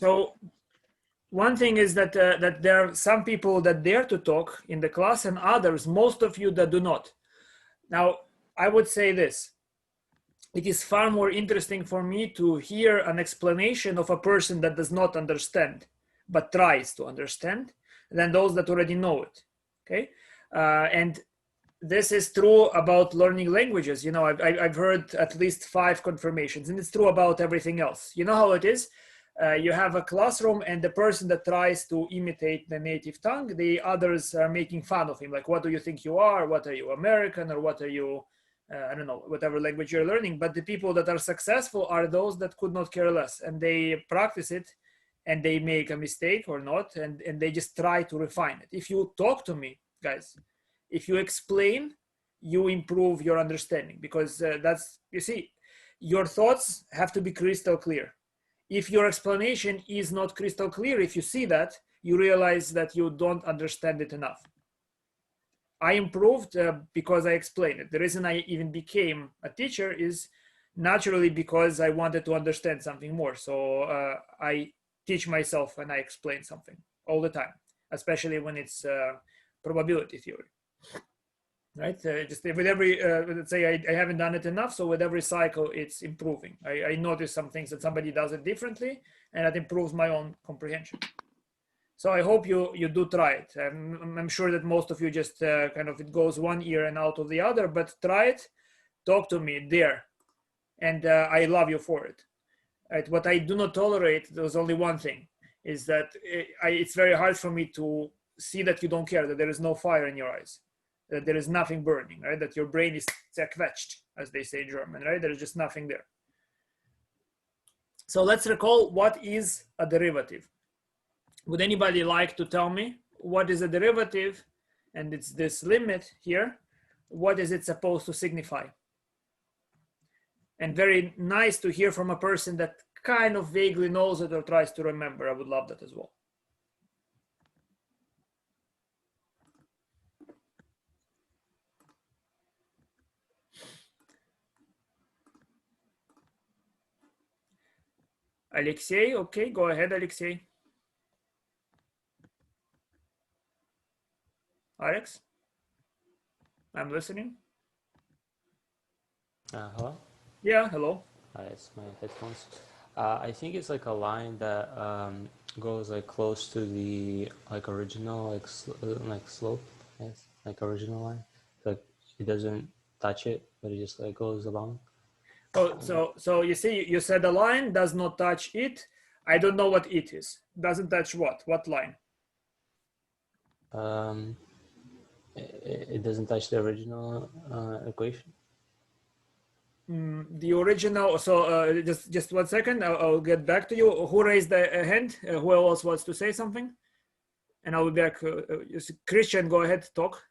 So one thing is that that there are some people that dare to talk in the class, and others, most of you, that do not. Now, I would say this. It is far more interesting for me to hear an explanation of a person that does not understand, but tries to understand, than those that already know it, okay? And this is true about learning languages. You know, I've heard at least 5 confirmations, and it's true about everything else. You know how it is? You have a classroom, and the person that tries to imitate the native tongue, the others are making fun of him. Like, what do you think you are? What are you, American? Or what are you, I don't know, whatever language you're learning. But the people that are successful are those that could not care less, and they practice it, and they make a mistake or not, and they just try to refine it. If you talk to me, guys, if you explain, you improve your understanding, because that's, you see, your thoughts have to be crystal clear. If your explanation is not crystal clear, if you see that, you realize that you don't understand it enough. I improved because I explained it. The reason I even became a teacher is naturally because I wanted to understand something more. So I teach myself and I explain something all the time, especially when it's probability theory. Right? Just with every, let's say I haven't done it enough, so with every cycle it's improving. I notice some things that somebody does it differently, and that improves my own comprehension. So I hope you do try it. I'm sure that most of you just kind of, it goes one ear and out of the other, but try it, talk to me there, and I love you for it. Right? What I do not tolerate, there's only one thing, is that it's very hard for me to see that you don't care, that there is no fire in your eyes, that there is nothing burning, right? That your brain is zerquetscht, as they say in German, right? There is just nothing there. So let's recall, what is a derivative? Would anybody like to tell me what is a derivative? And it's this limit here. What is it supposed to signify? And very nice to hear from a person that kind of vaguely knows it or tries to remember. I would love that as well. Alexei, okay, go ahead, Alexei. Alex, I'm listening. Hello? Yeah, hello. It's my headphones. I think it's like a line that goes like close to the like original like slope, yes, like original line. Like it doesn't touch it, but it just like goes along. Oh, so you see, you said the line does not touch it. I don't know what it is. Doesn't touch what? What line? It doesn't touch the original equation. The original. So just 1 second. I'll get back to you. Who raised the hand? Who else wants to say something? And I'll be back. Christian, go ahead, talk.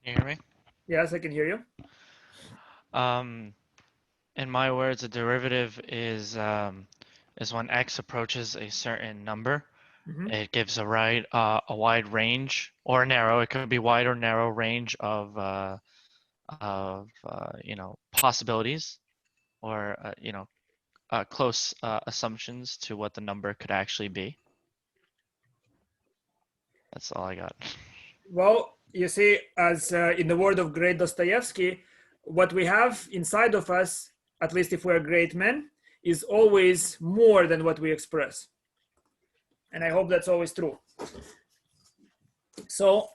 Can you hear me? Yes, I can hear you. In my words, a derivative is when x approaches a certain number. Mm-hmm. It gives a wide range or narrow. It could be wide or narrow range of you know, possibilities, or you know, close assumptions to what the number could actually be. That's all I got. Well, you see, as in the word of great Dostoevsky, what we have inside of us, at least if we're great men, is always more than what we express. And I hope that's always true. So,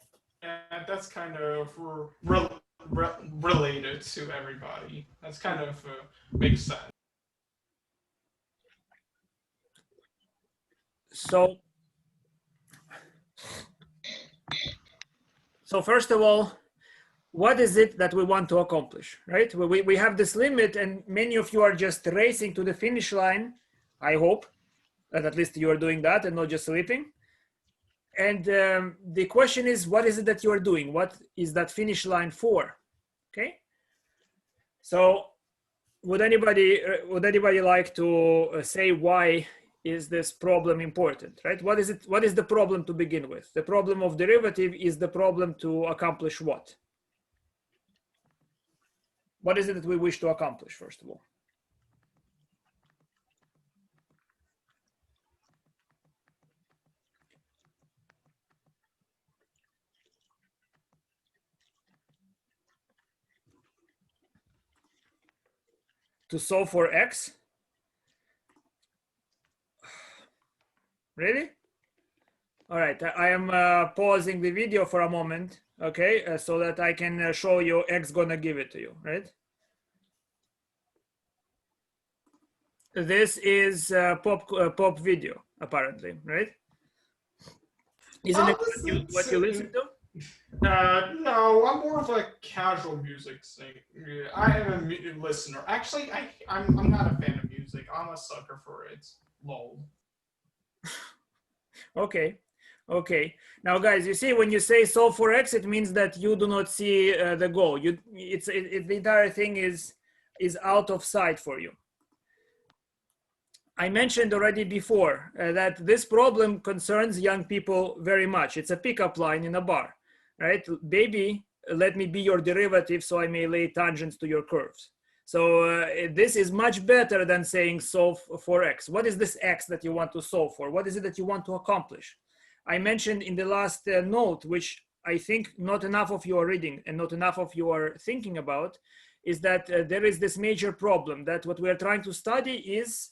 and that's kind of related to everybody. That's kind of makes sense. So first of all, what is it that we want to accomplish, right? We have this limit, and many of you are just racing to the finish line. I hope that at least you are doing that and not just sleeping. And the question is, what is it that you are doing? What is that finish line for? Okay. So would anybody like to say why is this problem important, right? What is it? What is the problem to begin with? The problem of derivative is the problem to accomplish what? What is it that we wish to accomplish, first of all? to solve for x? Really? All right, I am pausing the video for a moment, okay, so that I can show you x gonna give it to you, right? This is pop video, apparently, right? Isn't it what you listen to? No, I'm more of a casual music singer. I am a listener. Actually, I'm not a fan of music. I'm a sucker for it. Lol. Okay, okay. Now, guys, you see, when you say solve for x, it means that you do not see the goal. The entire thing is out of sight for you. I mentioned already before that this problem concerns young people very much. It's a pickup line in a bar, right? Baby, let me be your derivative so I may lay tangents to your curves. So this is much better than saying solve for x. What is this x that you want to solve for? What is it that you want to accomplish? I mentioned in the last note, which I think not enough of you are reading and not enough of you are thinking about, is that there is this major problem that what we are trying to study is,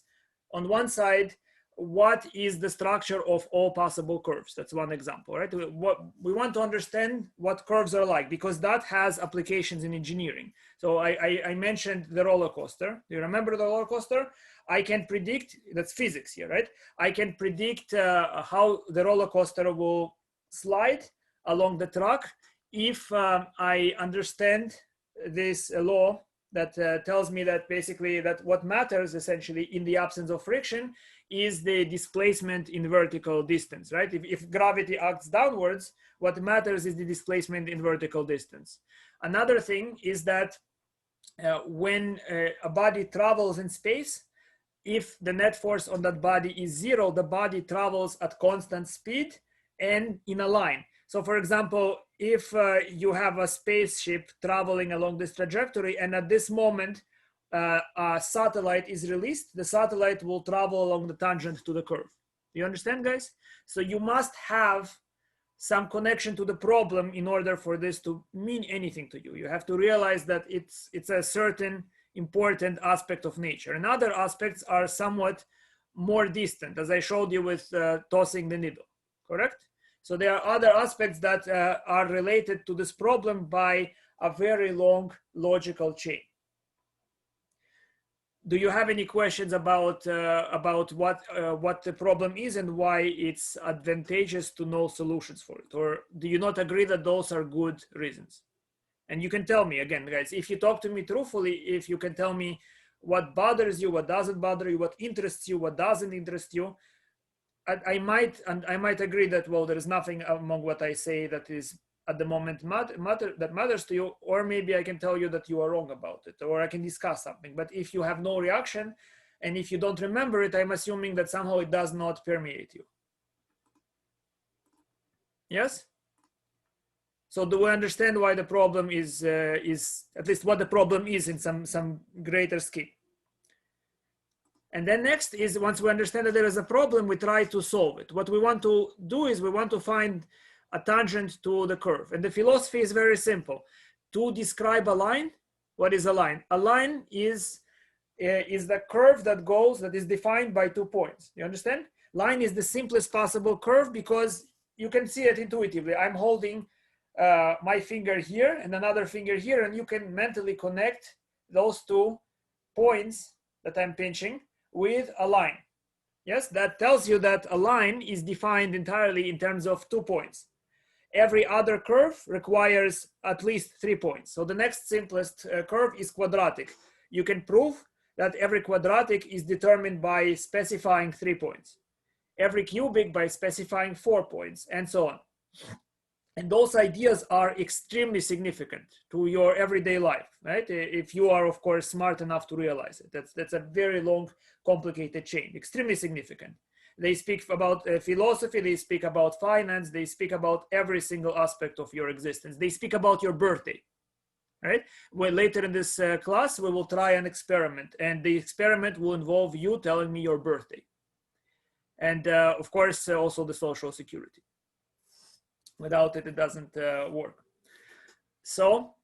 on one side, what is the structure of all possible curves? That's one example, right? What we want to understand what curves are like, because that has applications in engineering. So I mentioned the roller coaster. Do you remember the roller coaster? I can predict, that's physics here, right? I can predict how the roller coaster will slide along the track if I understand this law that tells me that basically that what matters essentially in the absence of friction is the displacement in vertical distance, right? If gravity acts downwards, what matters is the displacement in vertical distance. Another thing is that when a body travels in space, if the net force on that body is zero, the body travels at constant speed and in a line. So for example, if you have a spaceship traveling along this trajectory and at this moment a satellite is released, the satellite will travel along the tangent to the curve. Do you understand, guys? So you must have some connection to the problem in order for this to mean anything to you. You have to realize that it's a certain important aspect of nature. And other aspects are somewhat more distant, as I showed you with tossing the needle, correct? So there are other aspects that are related to this problem by a very long logical chain. Do you have any questions about what the problem is and why it's advantageous to know solutions for it? Or do you not agree that those are good reasons? And you can tell me again, guys, if you talk to me truthfully, if you can tell me what bothers you, what doesn't bother you, what interests you, what doesn't interest you, I might agree that, well, there is nothing among what I say that is at the moment that matters to you, or maybe I can tell you that you are wrong about it, or I can discuss something. But if you have no reaction and if you don't remember it, I'm assuming that somehow it does not permeate you. Yes? So do we understand why the problem is at least what the problem is in some greater scheme? And then next is, once we understand that there is a problem, we try to solve it. What we want to do is we want to find a tangent to the curve. And the philosophy is very simple. To describe a line, what is a line? A line is the curve that is defined by 2 points. You understand? Line is the simplest possible curve because you can see it intuitively. I'm holding my finger here and another finger here, and you can mentally connect those 2 points that I'm pinching with a line. Yes, that tells you that a line is defined entirely in terms of 2 points. Every other curve requires at least 3 points. So the next simplest curve is quadratic. You can prove that every quadratic is determined by specifying 3 points. Every cubic by specifying 4 points, and so on. And those ideas are extremely significant to your everyday life, right? If you are, of course, smart enough to realize it. That's a very long, complicated chain, extremely significant. They speak about philosophy, they speak about finance, they speak about every single aspect of your existence. They speak about your birthday, right? Well, later in this class, we will try an experiment, and the experiment will involve you telling me your birthday. And of course, also the social security. Without it, it doesn't work. So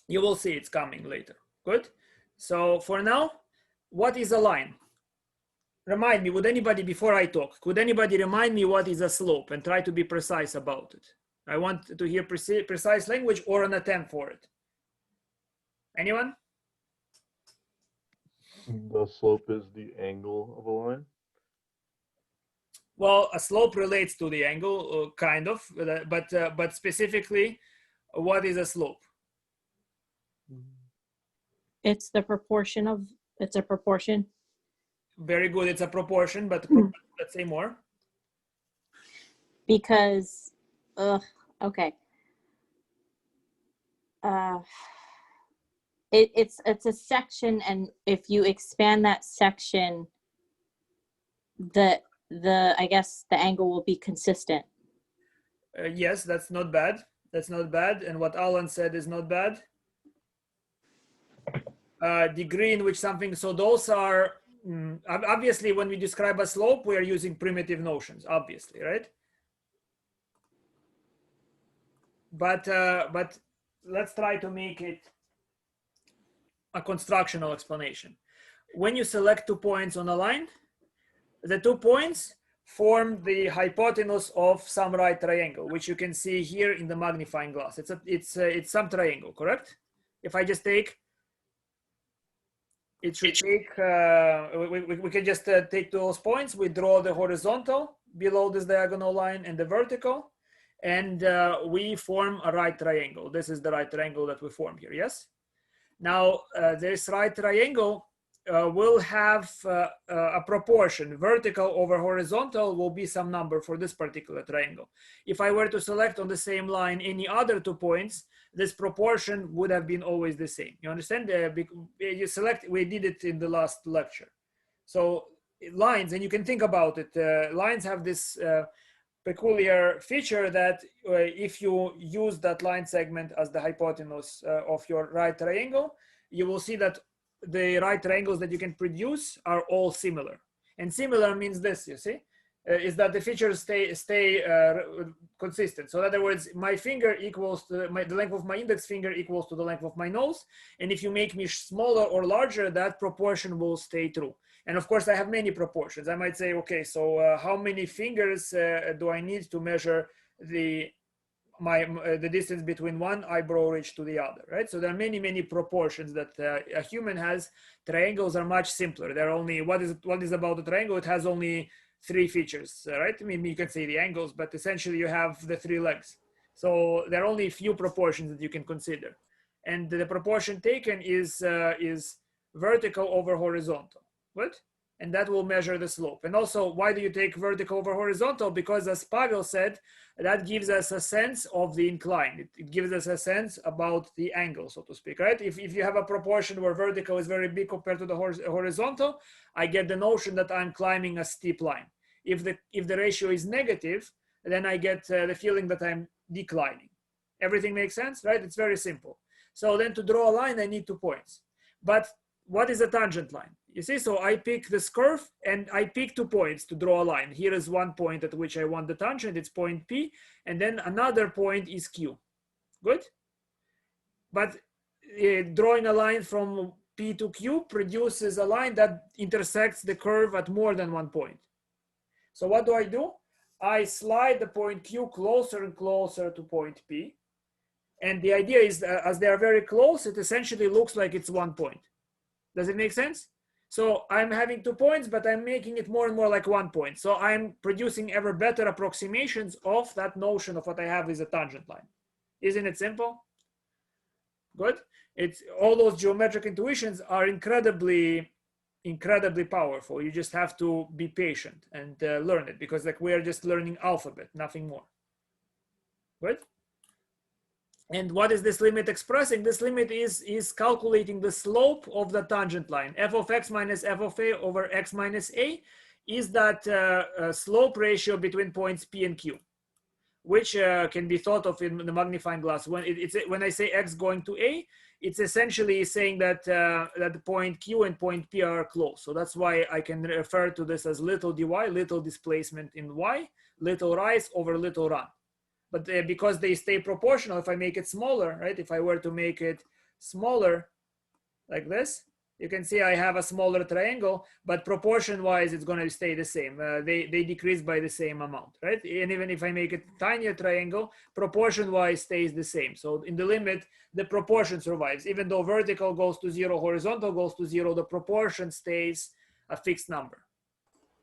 You will see it's coming later. Good. So for now, what is a line? Remind me, would anybody, before I talk, could anybody remind me what is a slope and try to be precise about it? I want to hear precise language or an attempt for it. Anyone? The slope is the angle of a line. Well, a slope relates to the angle, kind of, but specifically, what is a slope? It's the proportion of, it's a proportion. Very good. It's a proportion, but let's say more. Because, okay. It's a section, and if you expand that section, I guess the angle will be consistent. Yes, that's not bad. That's not bad. And what Alan said is not bad. Degree in which something, so those are, obviously when we describe a slope, we are using primitive notions, obviously, right? But let's try to make it a constructional explanation. When you select 2 points on a line, the 2 points form the hypotenuse of some right triangle, which you can see here in the magnifying glass. It's some triangle, correct? If I just take, it should take, we can just take those points, we draw the horizontal below this diagonal line and the vertical, and we form a right triangle. This is the right triangle that we form here, yes? Now, this right triangle will have a proportion. Vertical over horizontal will be some number for this particular triangle. If I were to select on the same line any other 2 points, this proportion would have been always the same. You understand? You select, we did it in the last lecture. So lines, and you can think about it, lines have this peculiar feature that if you use that line segment as the hypotenuse of your right triangle, you will see that the right triangles that you can produce are all similar. And similar means this, you see, is that the features stay consistent. So in other words, my finger equals to the length of my index finger equals to the length of my nose. And if you make me smaller or larger, that proportion will stay true. And of course, I have many proportions. I might say, okay, so how many fingers do I need to measure the distance between one eyebrow ridge to the other, right? So there are many proportions that a human has. Triangles are much simpler. They're only, what is about the triangle? It has only 3 features, right? I mean, you can say the angles, but essentially you have the 3 legs. So there are only a few proportions that you can consider. And the proportion taken is vertical over horizontal. What? And that will measure the slope. And also, why do you take vertical over horizontal? Because as Pavel said, that gives us a sense of the incline. It gives us a sense about the angle, so to speak, right? If you have a proportion where vertical is very big compared to the horizontal, I get the notion that I'm climbing a steep line. If the ratio is negative, then I get the feeling that I'm declining. Everything makes sense, right? It's very simple. So then to draw a line, I need 2 points. But what is a tangent line? You see, so I pick this curve and I pick 2 points to draw a line. Here is one point at which I want the tangent, it's point P, and then another point is Q. Good? But drawing a line from P to Q produces a line that intersects the curve at more than 1 point. So what do? I slide the point Q closer and closer to point P. And the idea is that as they are very close, it essentially looks like it's 1 point. Does it make sense? So I'm having 2 points, but I'm making it more and more like 1 point. So I'm producing ever better approximations of that notion of what I have is a tangent line. Isn't it simple? Good. It's all those geometric intuitions are incredibly powerful. You just have to be patient and learn it, because like we're just learning alphabet, nothing more. Good. And what is this limit expressing? This limit is calculating the slope of the tangent line. F of x minus f of a over x minus a is that slope ratio between points P and Q, which can be thought of in the magnifying glass. When I say x going to a, it's essentially saying that that the point Q and point P are close. So that's why I can refer to this as little dy, little displacement in y, little rise over little run. But because they stay proportional, if I make it smaller, right? If I were to make it smaller, like this, you can see I have a smaller triangle, but proportion-wise, it's going to stay the same. They decrease by the same amount, right? And even if I make a tinier triangle, proportion-wise stays the same. So in the limit, the proportion survives. Even though vertical goes to 0, horizontal goes to 0, the proportion stays a fixed number.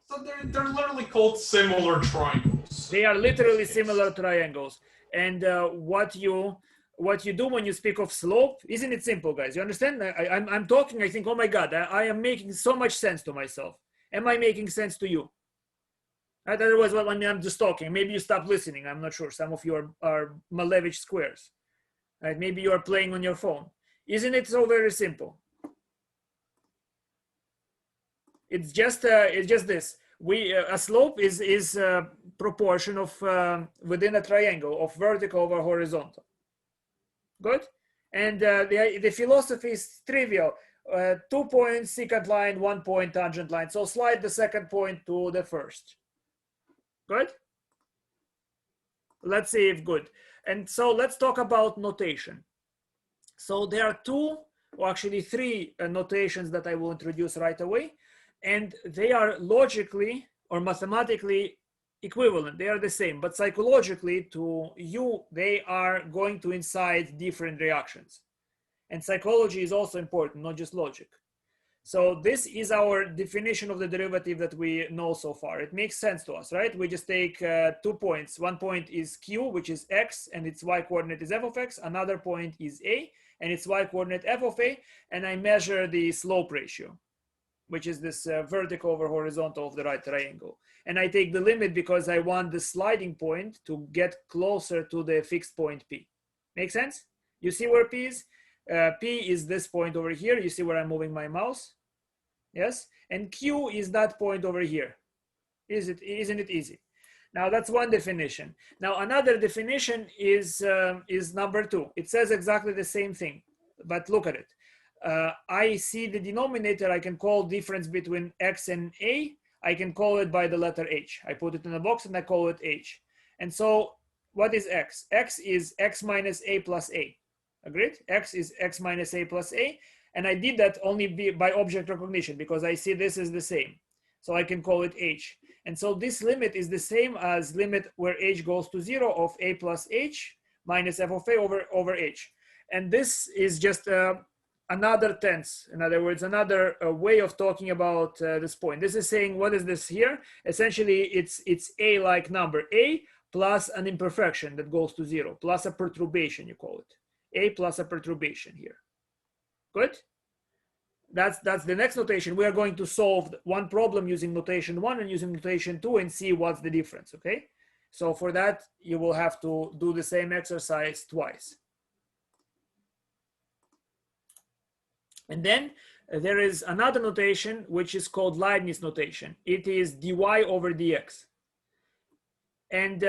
So they're literally called similar triangles. They are literally similar triangles. And what you do when you speak of slope, isn't it simple, guys? You understand? I'm talking, I think, oh my God, I am making so much sense to myself. Am I making sense to you? Right? Otherwise, when I'm just talking, maybe you stop listening. I'm not sure. Some of you are Malevich squares. Right? Maybe you are playing on your phone. Isn't it so very simple? It's just this. A slope is a proportion of within a triangle of vertical over horizontal. Good. And the philosophy is trivial. 2 points secant line, 1 point tangent line. So slide the second point to the first. Good. Let's see if good. And so let's talk about notation. So there are two, or actually three notations that I will introduce right away. And they are logically or mathematically equivalent. They are the same, but psychologically to you, they are going to incite different reactions. And psychology is also important, not just logic. So this is our definition of the derivative that we know so far. It makes sense to us, right? We just take 2 points. One point is Q, which is X, and its Y coordinate is F of X. Another point is A, and its Y coordinate F of A. And I measure the slope ratio, which is this vertical over horizontal of the right triangle. And I take the limit because I want the sliding point to get closer to the fixed point P. Make sense? You see where P is? P is this point over here. You see where I'm moving my mouse? Yes? And Q is that point over here. Isn't it easy? Now that's one definition. Now another definition is number 2. It says exactly the same thing, but look at it. I see the denominator. I can call difference between X and A. I can call it by the letter H. I put it in a box and I call it H. And so what is X? X is X minus A plus A. Agreed? X is X minus A plus A. And I did that only by object recognition because I see this is the same. So I can call it H. And so this limit is the same as limit where H goes to 0 of A plus H minus F of A over H. And this is just another tense. In other words, another way of talking about this point. This is saying, what is this here? Essentially, it's A like number, A plus an imperfection that goes to 0, plus a perturbation, you call it. A plus a perturbation here. Good? That's the next notation. We are going to solve one problem using notation 1 and using notation 2 and see what's the difference, okay? So for that, you will have to do the same exercise twice. And then there is another notation, which is called Lightness notation. It is dy over dx. And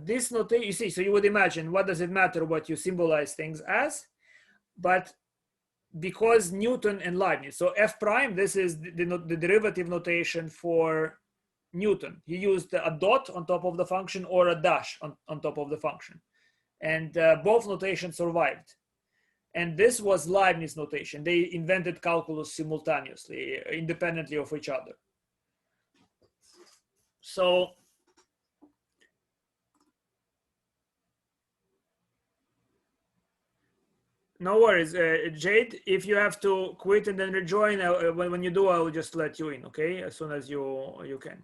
this notation, you see, so you would imagine, what does it matter what you symbolize things as? But because Newton and Leibniz, so F prime, this is the derivative notation for Newton. He used a dot on top of the function or a dash on top of the function. And both notations survived. And this was Leibniz notation. They invented calculus simultaneously, independently of each other. So no worries, Jade. If you have to quit and then rejoin, when you do, I'll just let you in, okay? As soon as you can.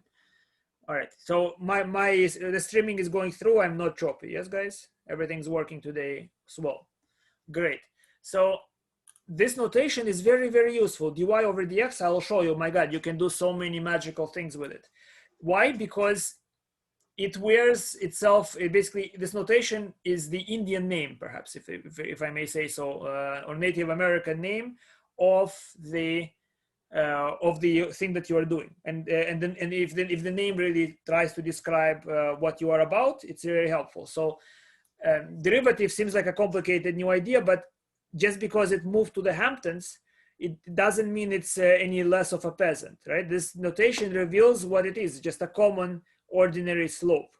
All right. So the streaming is going through. I'm not choppy. Yes, guys. Everything's working today. Swell. Great. So this notation is very, very useful. Dy over dx, I'll show you. My God, you can do so many magical things with it. Why? Because it wears itself, basically, this notation is the Indian name, perhaps, if I may say so, or Native American name of the thing that you are doing. And if the name really tries to describe what you are about, it's very helpful. So derivative seems like a complicated new idea, but just because it moved to the Hamptons, it doesn't mean it's any less of a peasant, right? This notation reveals what it is, just a common ordinary slope.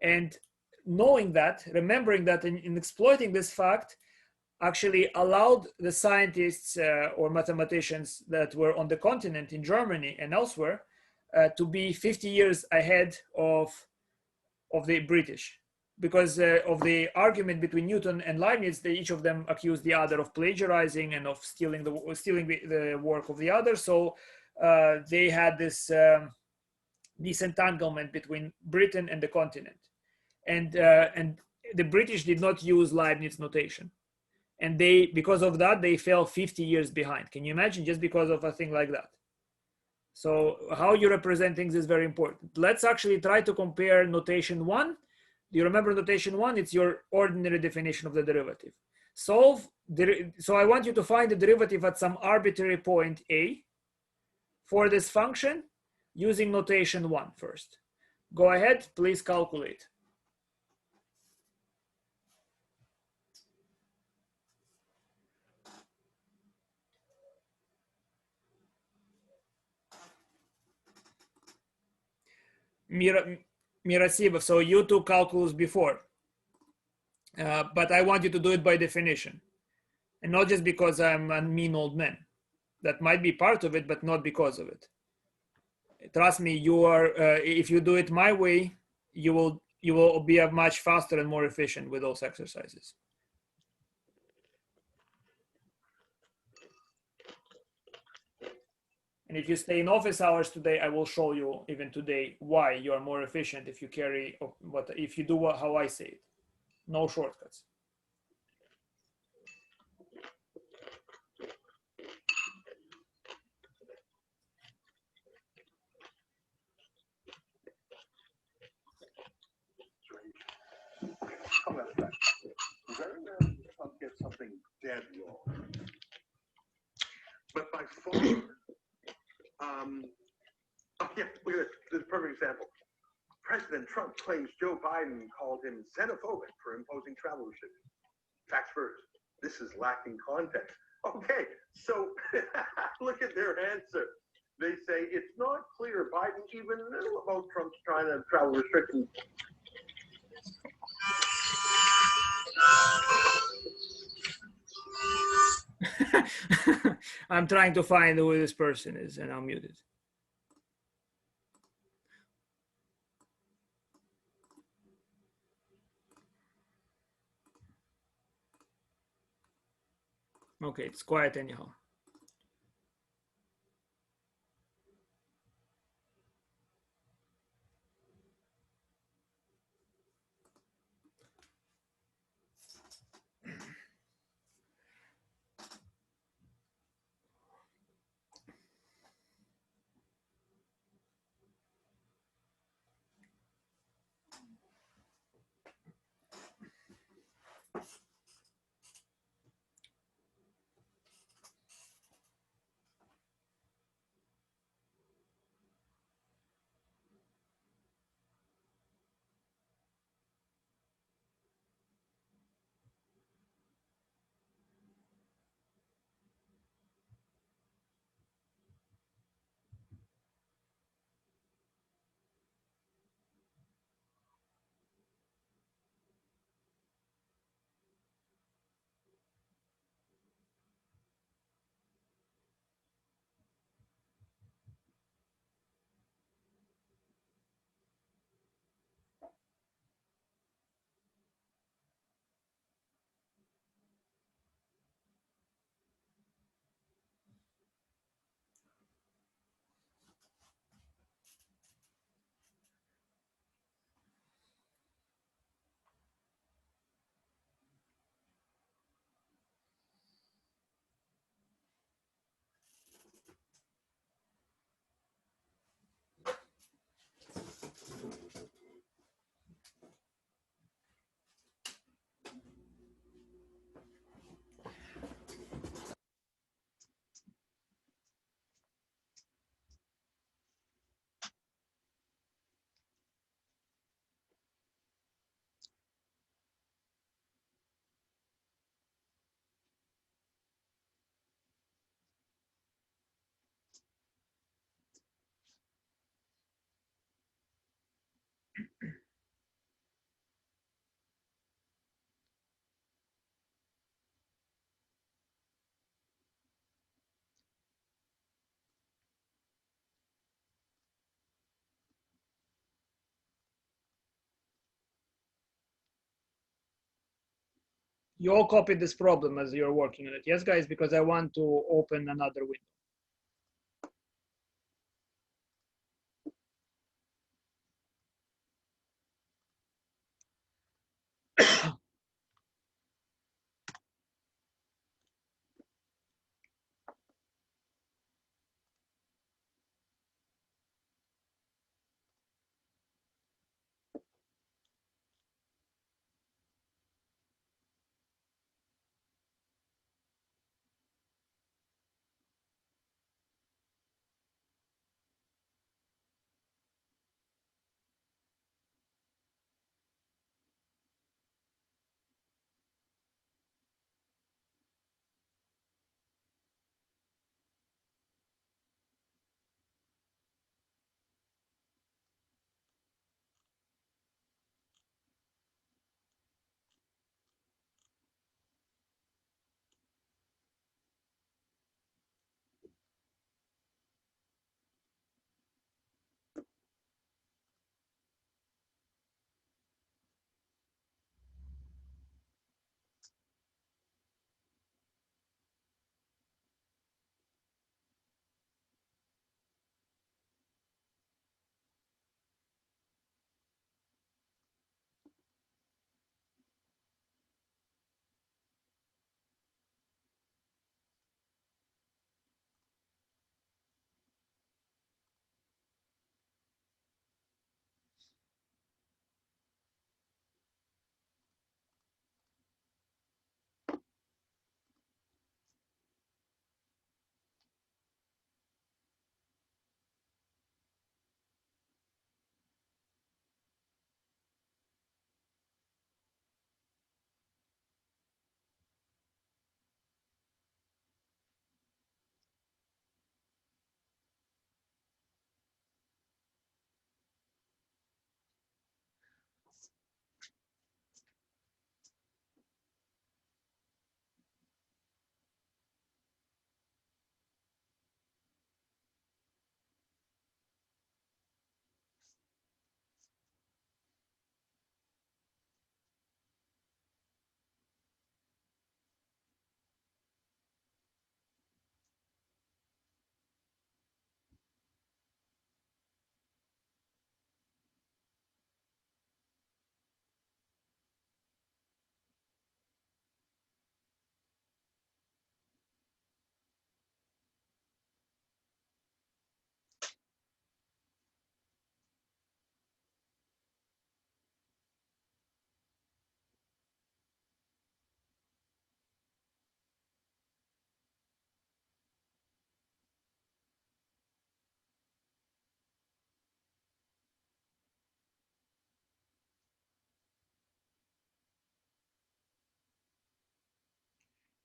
And knowing that, remembering that, in exploiting this fact, actually allowed the scientists or mathematicians that were on the continent in Germany and elsewhere to be 50 years ahead of the British, because of the argument between Newton and Leibniz. Each of them accused the other of plagiarizing and of stealing the work of the other. So they had this disentanglement between Britain and the continent, and the British did not use Leibniz notation, and because of that they fell 50 years behind. Can you imagine, just because of a thing like that? So how you represent things is very important. Let's actually try to compare notation 1. Do you remember notation 1? It's your ordinary definition of the derivative. So I want you to find the derivative at some arbitrary point A for this function using notation 1 first. Go ahead, please calculate. Mirasiva, so you took calculus before, but I want you to do it by definition, and not just because I'm a mean old man. That might be part of it, but not because of it. Trust me, you are. If you do it my way, you will be much faster and more efficient with those exercises. And if you stay in office hours today, I will show you even today why you are more efficient if you if you do how I say it. No shortcuts. How about that? Very rarely Trump gets something dead wrong. But by far, oh yeah, look at this. This is a perfect example. President Trump claims Joe Biden called him xenophobic for imposing travel restrictions. Facts first. This is lacking context. Okay, so look at their answer. They say it's not clear Biden even knew about Trump's China travel restrictions. I'm trying to find who this person is, and I'm muted. Okay, it's quiet anyhow. You all copied this problem as you're working on it. Yes, guys, because I want to open another window.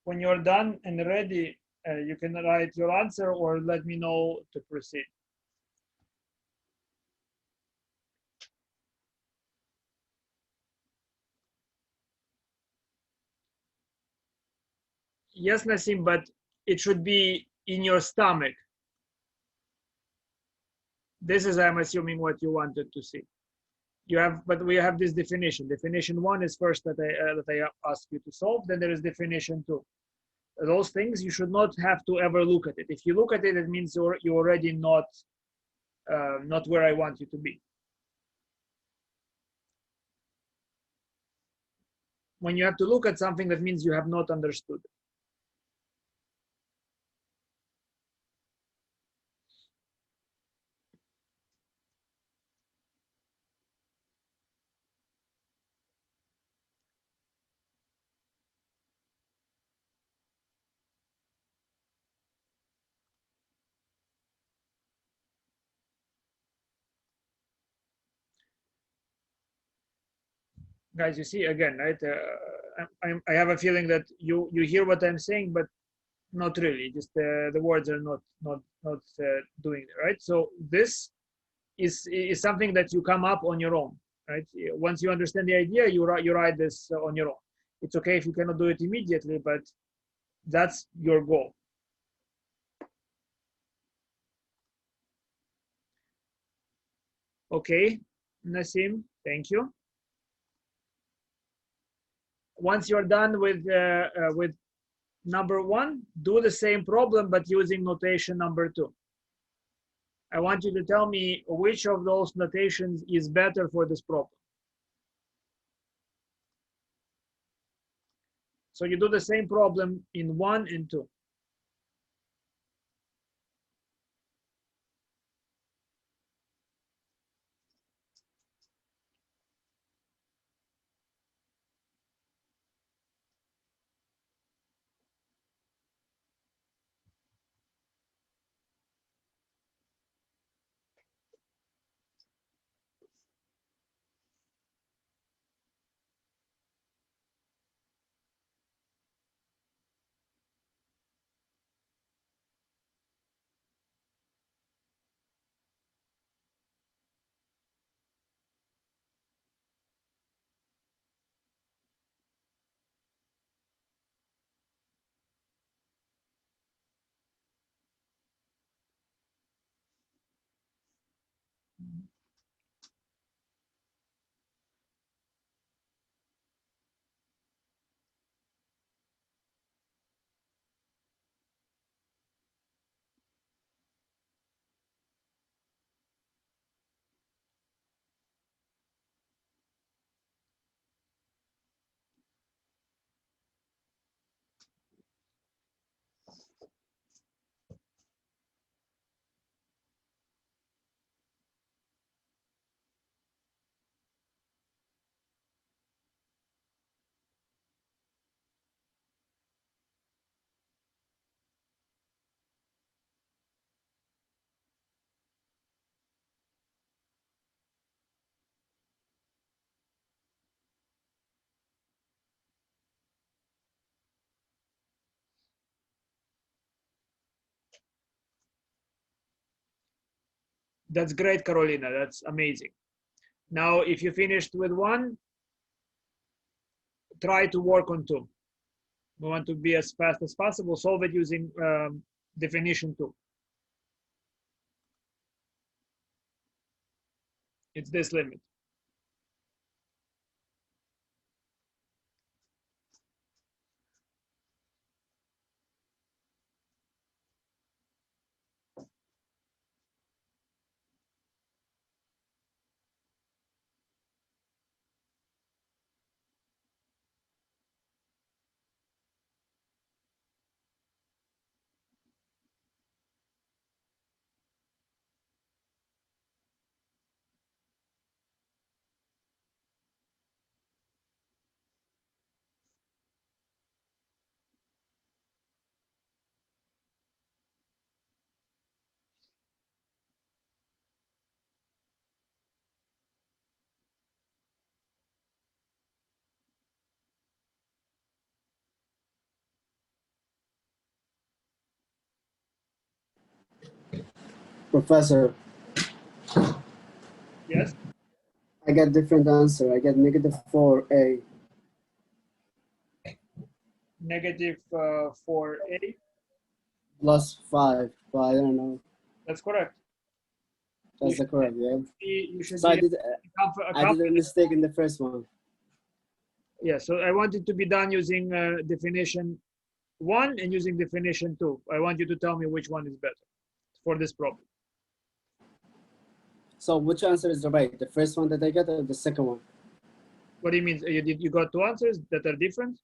When you're done and ready, you can write your answer or let me know to proceed. Yes, Nassim, but it should be in your stomach. This is, I'm assuming, what you wanted to see. You have, but we have this definition. Definition 1 is first that I ask you to solve. Then there is definition 2. Those things you should not have to ever look at it. If you look at it, it means you're already not where I want you to be. When you have to look at something, that means you have not understood. Guys, you see again, right? I have a feeling that you hear what I'm saying, but not really. Just the words are not doing it, right? So this is something that you come up on your own, right? Once you understand the idea, you write this on your own. It's okay if you cannot do it immediately, but that's your goal. Okay, Nassim, thank you. once you're done with number 1, do the same problem but using notation number 2. I want you to tell me which of those notations is better for this problem. So you do the same problem in 1 and 2. That's great, Carolina. That's amazing. Now, if you finished with 1, try to work on 2. We want to be as fast as possible. Solve it using definition 2. It's this limit. Professor, Yes? I get different answer. I get -4a. Negative 4a. +5, but I don't know. That's correct. That's the correct, yeah. You should So be I did a mistake in the first one. Yeah, so I want it to be done using definition 1 and using definition 2. I want you to tell me which one is better for this problem. So which answer is the right? The first one that I got or the second one? What do you mean? You got 2 answers that are different?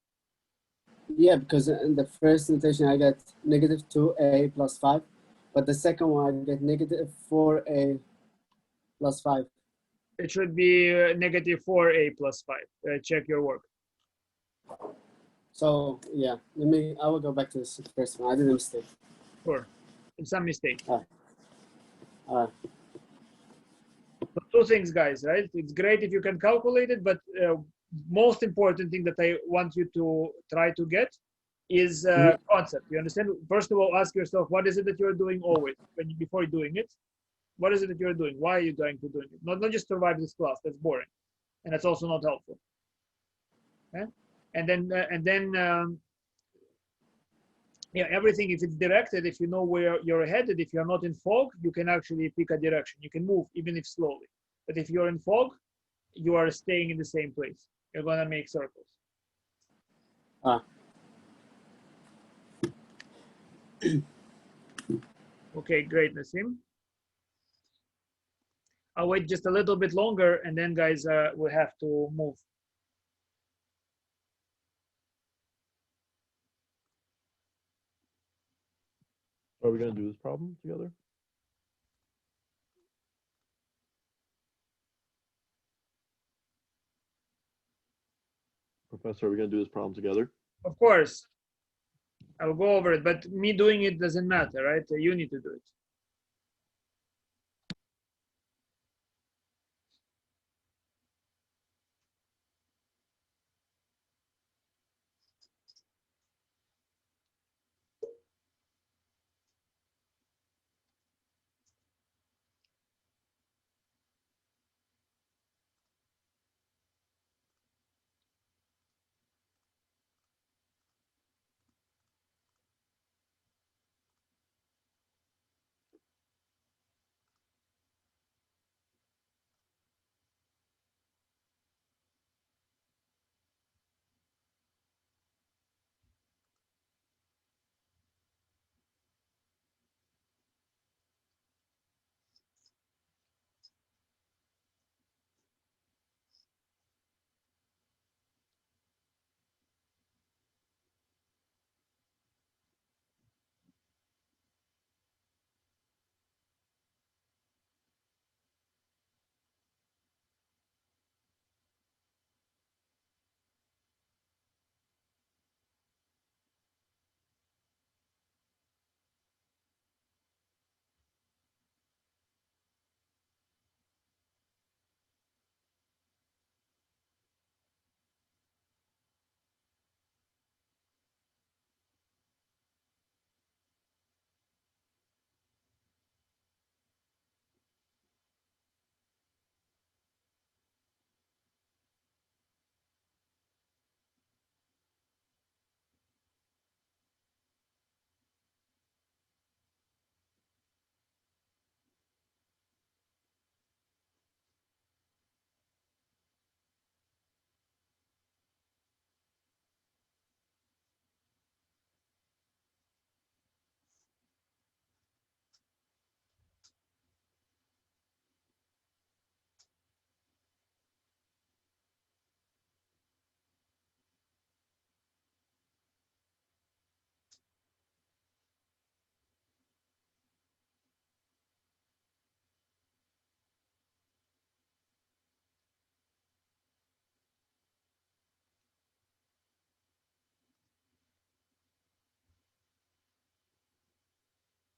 Yeah, because in the first notation I got -2a +5, but the second one I get -4a +5. It should be negative 4a plus 5. Check your work. So yeah, I will go back to the first one. I did a mistake. Sure. It's some mistake. All right. So 2 things, guys, right? It's great if you can calculate it, but most important thing that I want you to try to get is concept. You understand? First of all, ask yourself, what is it that you're doing always before doing it? What is it that you're doing? Why are you going to doing it? Not just survive this class. That's boring, and that's also not helpful. Okay? And then yeah, everything, if it's directed, if you know where you're headed, if you're not in fog, you can actually pick a direction. You can move, even if slowly. But if you're in fog, you are staying in the same place. You're gonna make circles. Ah, Okay, great, Nassim. I'll wait just a little bit longer, and then guys, we have to move. Are we gonna do this problem together? Professor, are we gonna do this problem together? Of course, I'll go over it, but me doing it doesn't matter, right? You need to do it.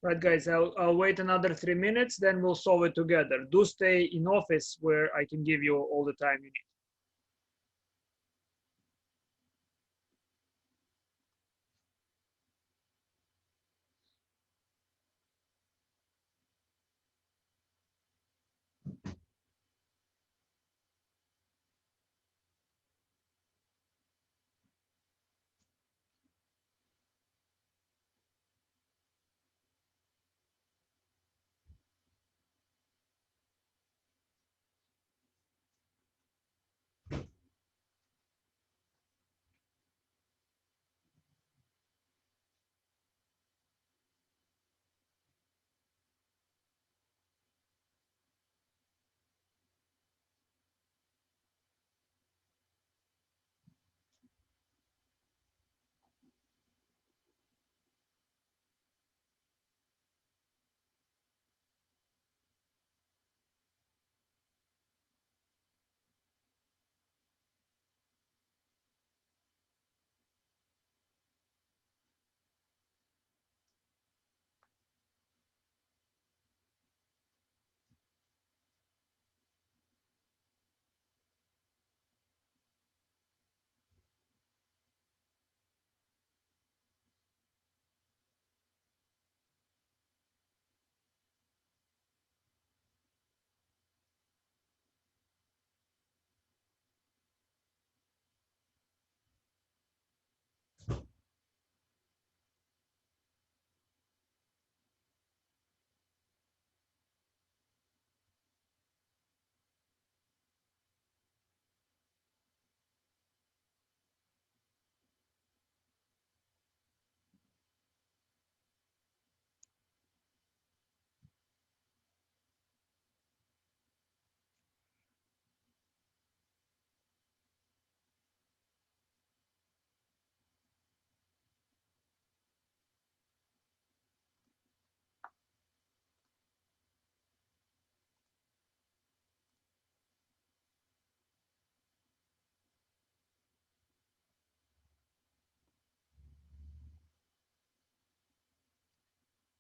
Right, guys, I'll wait another 3 minutes, then we'll solve it together. Do stay in office where I can give you all the time you need.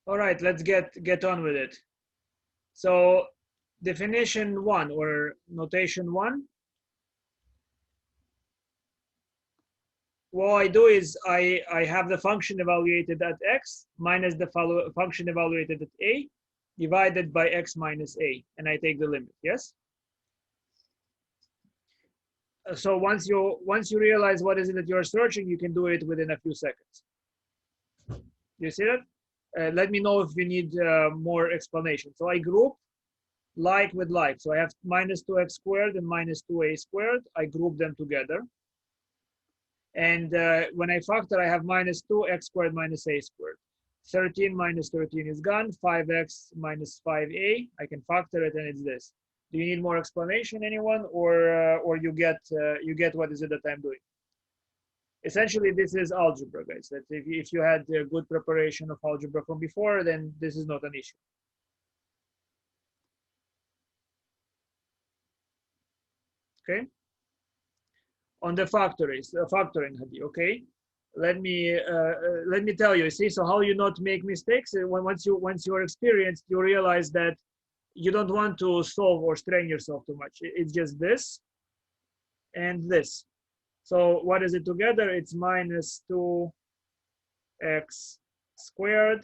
All right, let's get on with it. So definition 1 or notation 1. What I do is I have the function evaluated at x minus the function evaluated at a divided by x minus a, and I take the limit, yes? So once you realize what is it that you're searching, you can do it within a few seconds. You see that? Let me know if you need more explanation. So I group like with like. So I have minus 2x squared and minus 2a squared. I group them together. And when I factor, I have minus 2x squared minus a squared. 13 minus 13 is gone. 5x minus 5a. I can factor it, and it's this. Do you need more explanation, anyone, or you get what is it that I'm doing? Essentially, this is algebra, guys. That if you had a good preparation of algebra from before, then this is not an issue. Okay. On the factoring, okay. Let me tell you. See, so how you not make mistakes? Once you're experienced, you realize that you don't want to solve or strain yourself too much. It's just this and this. So what is it together? It's minus 2x squared.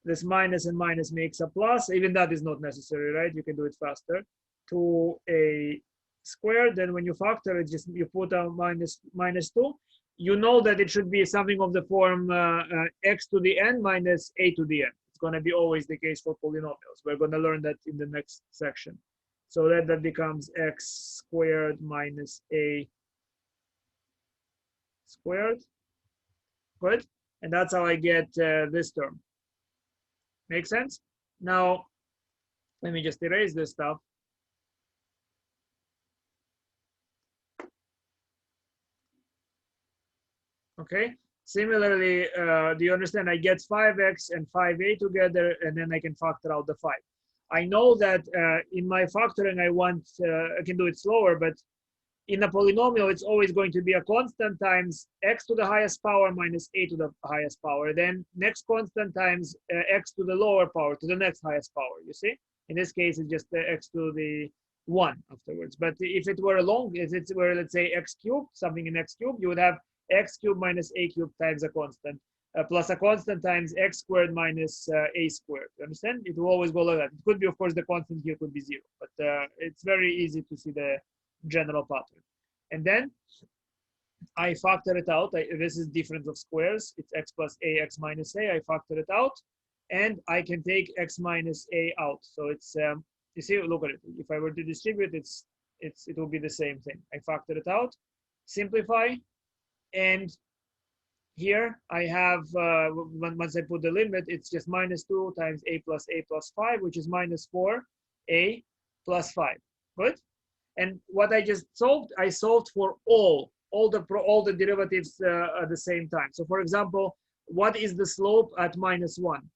This minus and minus makes a plus. Even that is not necessary, right? You can do it faster. 2a squared. Then when you factor it, just you put a minus 2. You know that it should be something of the form x to the n minus a to the n. It's going to be always the case for polynomials. We're going to learn that in the next section. So that becomes x squared minus a squared. Good. And that's how I get this term. Make sense? Now, let me just erase this stuff. Okay. Similarly, do you understand? I get 5x and 5a together, and then I can factor out the 5. I know that in my factoring, I can do it slower, but in a polynomial, it's always going to be a constant times x to the highest power minus a to the highest power. Then next constant times x to the lower power to the next highest power, you see? In this case, it's just x to the 1 afterwards. But if it were if it were, let's say, x cubed, something in x cubed, you would have x cubed minus a cubed times a constant, plus a constant times x squared minus a squared. You understand? It will always go like that. It could be, of course, the constant here could be 0, but it's very easy to see the general pattern. And then I factor it out. This is difference of squares. It's x plus a, x minus a. I factor it out, and I can take x minus a out. So it's you see, look at it. If I were to distribute, it will be the same thing. I factor it out, simplify, and here I have once I put the limit, it's just minus 2 times a plus 5, which is minus 4a plus 5. Good. And what I just solved, I solved for all the derivatives at the same time. So for example, what is the slope at minus 1?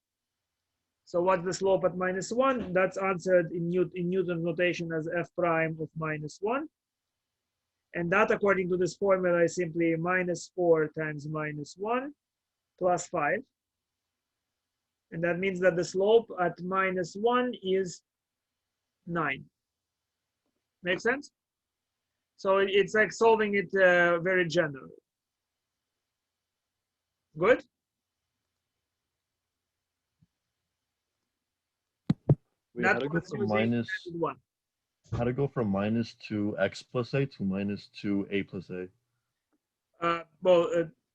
So what's the slope at minus 1? That's answered in Newton notation as f prime of minus 1. And that, according to this formula, is simply minus 4 times minus 1 plus 5. And that means that the slope at minus 1 is 9. Make sense? So it's like solving it very generally. Good? Wait, how to go from minus? How to go from minus 2x plus a to minus 2a plus a?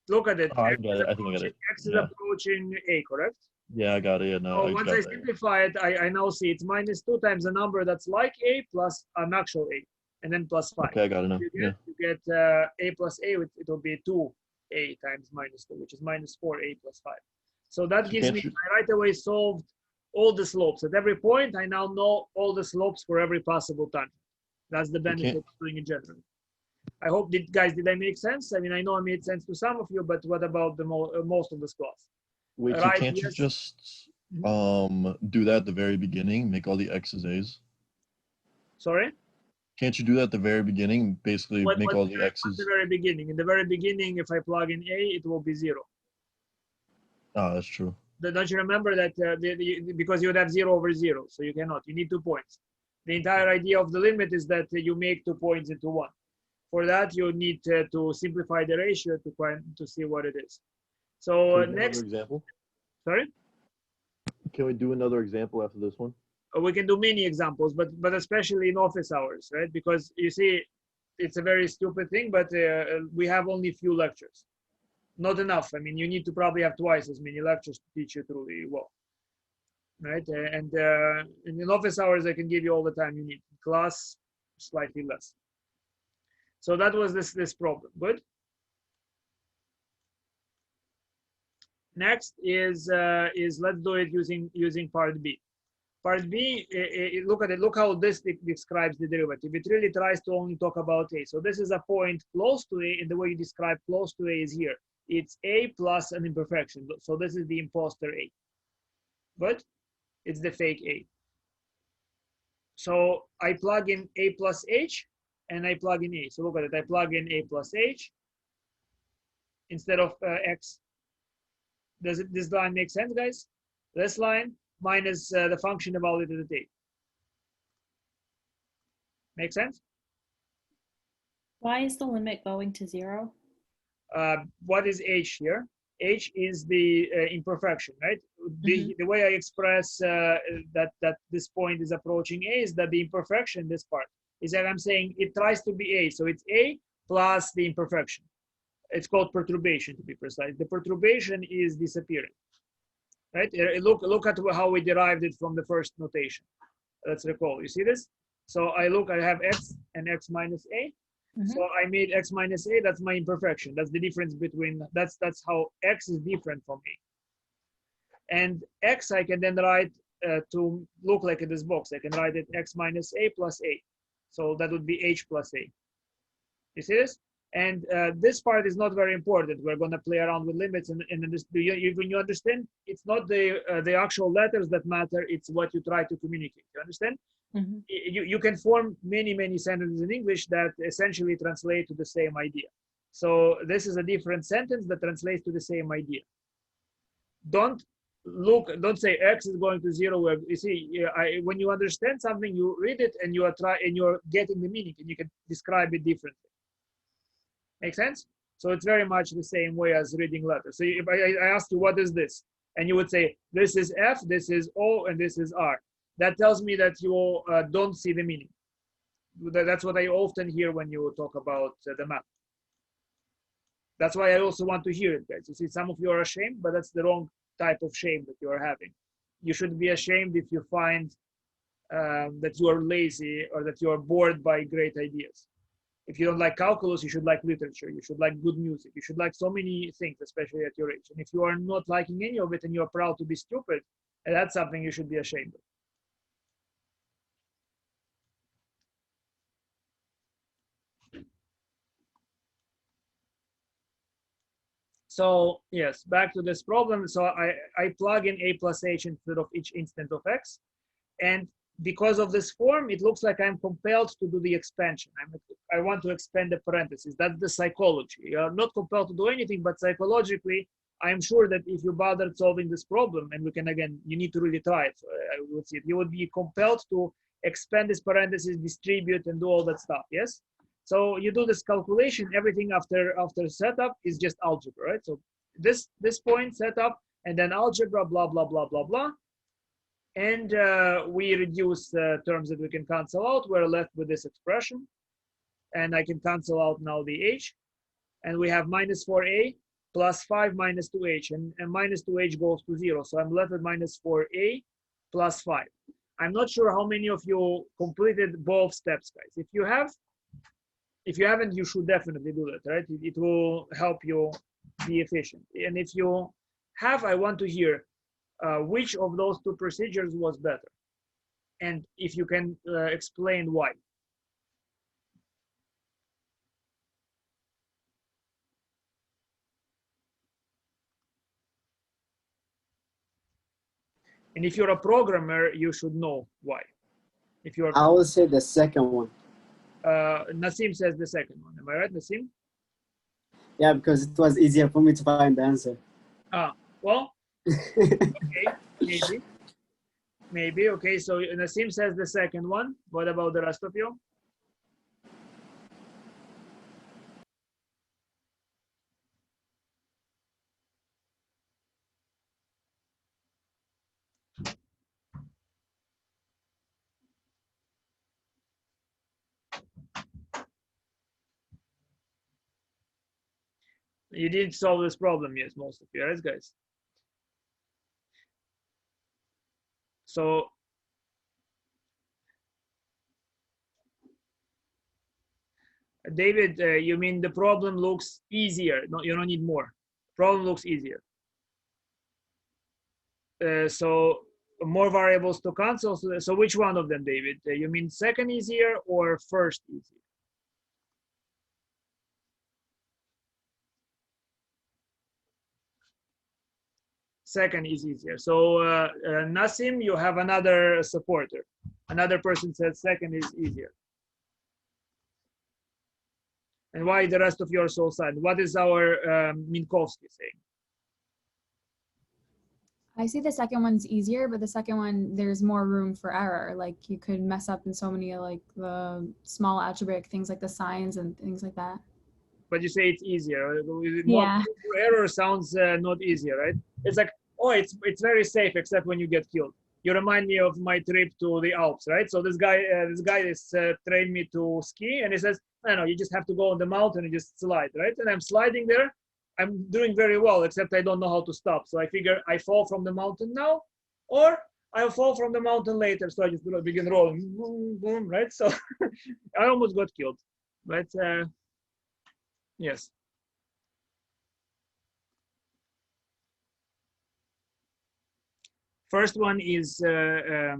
Look at it. Oh, I get it. I think I get it. X is approaching a, correct? Yeah, I got it. Yeah, no, so once I simplify it, I now see it's minus 2 times a number that's like a plus an actual a, and then plus 5. Okay, I got it now. You get a plus a, it will be 2a times minus 2, which is minus 4a plus 5. So that gives me, I right away solved all the slopes. At every point, I now know all the slopes for every possible tangent. That's the benefit of doing it generally. I hope, guys, did I make sense? I mean, I know I made sense to some of you, but what about the most of this class? Wait, so can't you just do that at the very beginning, make all the x's a's? Sorry? Can't you do that at the very beginning, basically make all the x's? At the very beginning. In the very beginning, if I plug in a, it will be 0. Oh, that's true. Don't you remember that because you would have 0 over 0, so you cannot. You need 2 points. The entire idea of the limit is that you make 2 points into 1. For that, you need to simplify the ratio to see what it is. So next example. Sorry. Can we do another example after this one? We can do many examples, but especially in office hours, right? Because you see, it's a very stupid thing, but we have only few lectures. Not enough. I mean, you need to probably have twice as many lectures to teach you truly well, right? And in office hours, I can give you all the time you need. In class, slightly less. So that was this problem. Good. Next is let's do it using part B. Part B, look at it. Look how this describes the derivative. It really tries to only talk about A. So this is a point close to A, and the way you describe close to A is here. It's A plus an imperfection. So this is the imposter A. But it's the fake A. So I plug in A plus H, and I plug in A. So look at it. I plug in A plus H instead of X. Does this line make sense, guys? This line minus the function evaluated at A. Make sense? Why is the limit going to 0? What is H here? H is the imperfection, right? The way I express that this point is approaching A is that the imperfection, this part, is that I'm saying it tries to be A. So it's A plus the imperfection. It's called perturbation, to be precise. The perturbation is disappearing, right? Look at how we derived it from the first notation. Let's recall. You see this? So I have X and X minus A. So I made X minus A. That's my imperfection. That's the difference between. That's how X is different from A. And X I can then write to look like in this box. I can write it X minus A plus A. So that would be H plus A. You see this? And this part is not very important. We're going to play around with limits, and when you understand, it's not the actual letters that matter. It's what you try to communicate. You understand? You can form many sentences in English that essentially translate to the same idea. So this is a different sentence that translates to the same idea. Don't say X is going to 0. Where you see, when you understand something, you read it and you're getting the meaning, and you can describe it differently. Make sense? So it's very much the same way as reading letters. So if I ask you, what is this? And you would say, this is F, this is O, and this is R. That tells me that you don't see the meaning. That's what I often hear when you talk about the math. That's why I also want to hear it, guys. You see, some of you are ashamed, but that's the wrong type of shame that you are having. You should be ashamed if you find that you are lazy or that you are bored by great ideas. If you don't like calculus, you should like literature. You should like good music. You should like so many things, especially at your age. And if you are not liking any of it and you're proud to be stupid, that's something you should be ashamed of. So yes, back to this problem. So I plug in A plus H instead of each instant of X. And because of this form, it looks like I'm compelled to do the expansion. I want to expand the parentheses. That's the psychology. You're not compelled to do anything, but psychologically, I'm sure that if you bothered solving this problem, and we can, again, you need to really try it. So I would see it. You would be compelled to expand this parentheses, distribute, and do all that stuff, yes? So you do this calculation, everything after setup is just algebra, right? So this point, setup, and then algebra, blah, blah, blah, blah, blah. And we reduce terms that we can cancel out. We're left with this expression. And I can cancel out now the H. And we have minus 4A plus 5 minus 2H. And minus 2H goes to 0. So I'm left with minus 4A plus 5. I'm not sure how many of you completed both steps, guys. If you haven't, you should definitely do that, right? It will help you be efficient. And if you have, I want to hear which of those two procedures was better, and if you can explain why. And if you're a programmer, you should know why. If you're, I will say the second one. Nassim says the second one. Am I right, Nassim? Yeah, because it was easier for me to find the answer. Well, Okay, maybe. Okay, so Nassim says the second one. What about the rest of you? You didn't solve this problem yet, most of you, right, guys? So David, you mean the problem looks easier? No, you don't need more. Problem looks easier. So more variables to cancel. So which one of them, David? You mean second easier or first easier? Second is easier. So Nassim, you have another supporter. Another person said second is easier. And why the rest of you are so silent? What is our Minkowski saying? I see the second one's easier, but the second one, there's more room for error. Like you could mess up in so many like the small algebraic things like the signs and things like that. But you say it's easier. Yeah. Error sounds not easier, right? It's like, oh, it's very safe except when you get killed. You remind me of my trip to the Alps, right? So this guy is trained me to ski, and he says, I don't know, you just have to go on the mountain and just slide, right? And I'm sliding there. I'm doing very well, except I don't know how to stop. So I figure I fall from the mountain now, or I'll fall from the mountain later. So I just begin rolling, boom, boom, right? So I almost got killed, but yes. First one is, I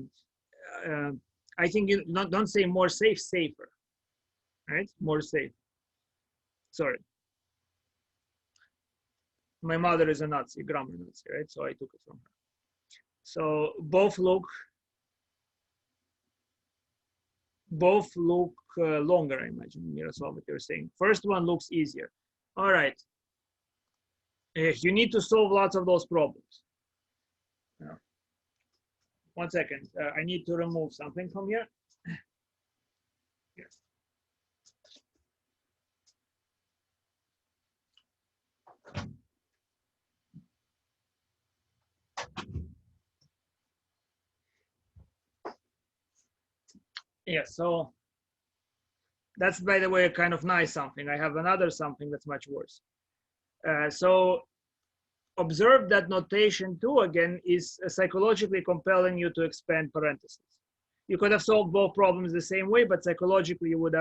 think you don't say more safe, safer, right? More safe. Sorry. My mother is a Nazi, grammar Nazi, right? So I took it from her. So both look longer, I imagine, Miroslav, what you're saying. First one looks easier. All right. You need to solve lots of those problems. Yeah. 1 second. I need to remove something from here. Yes. Yeah, so that's, by the way, a kind of nice something. I have another something that's much worse. So observe that notation 2 again is psychologically compelling you to expand parentheses. You could have solved both problems the same way, but psychologically you would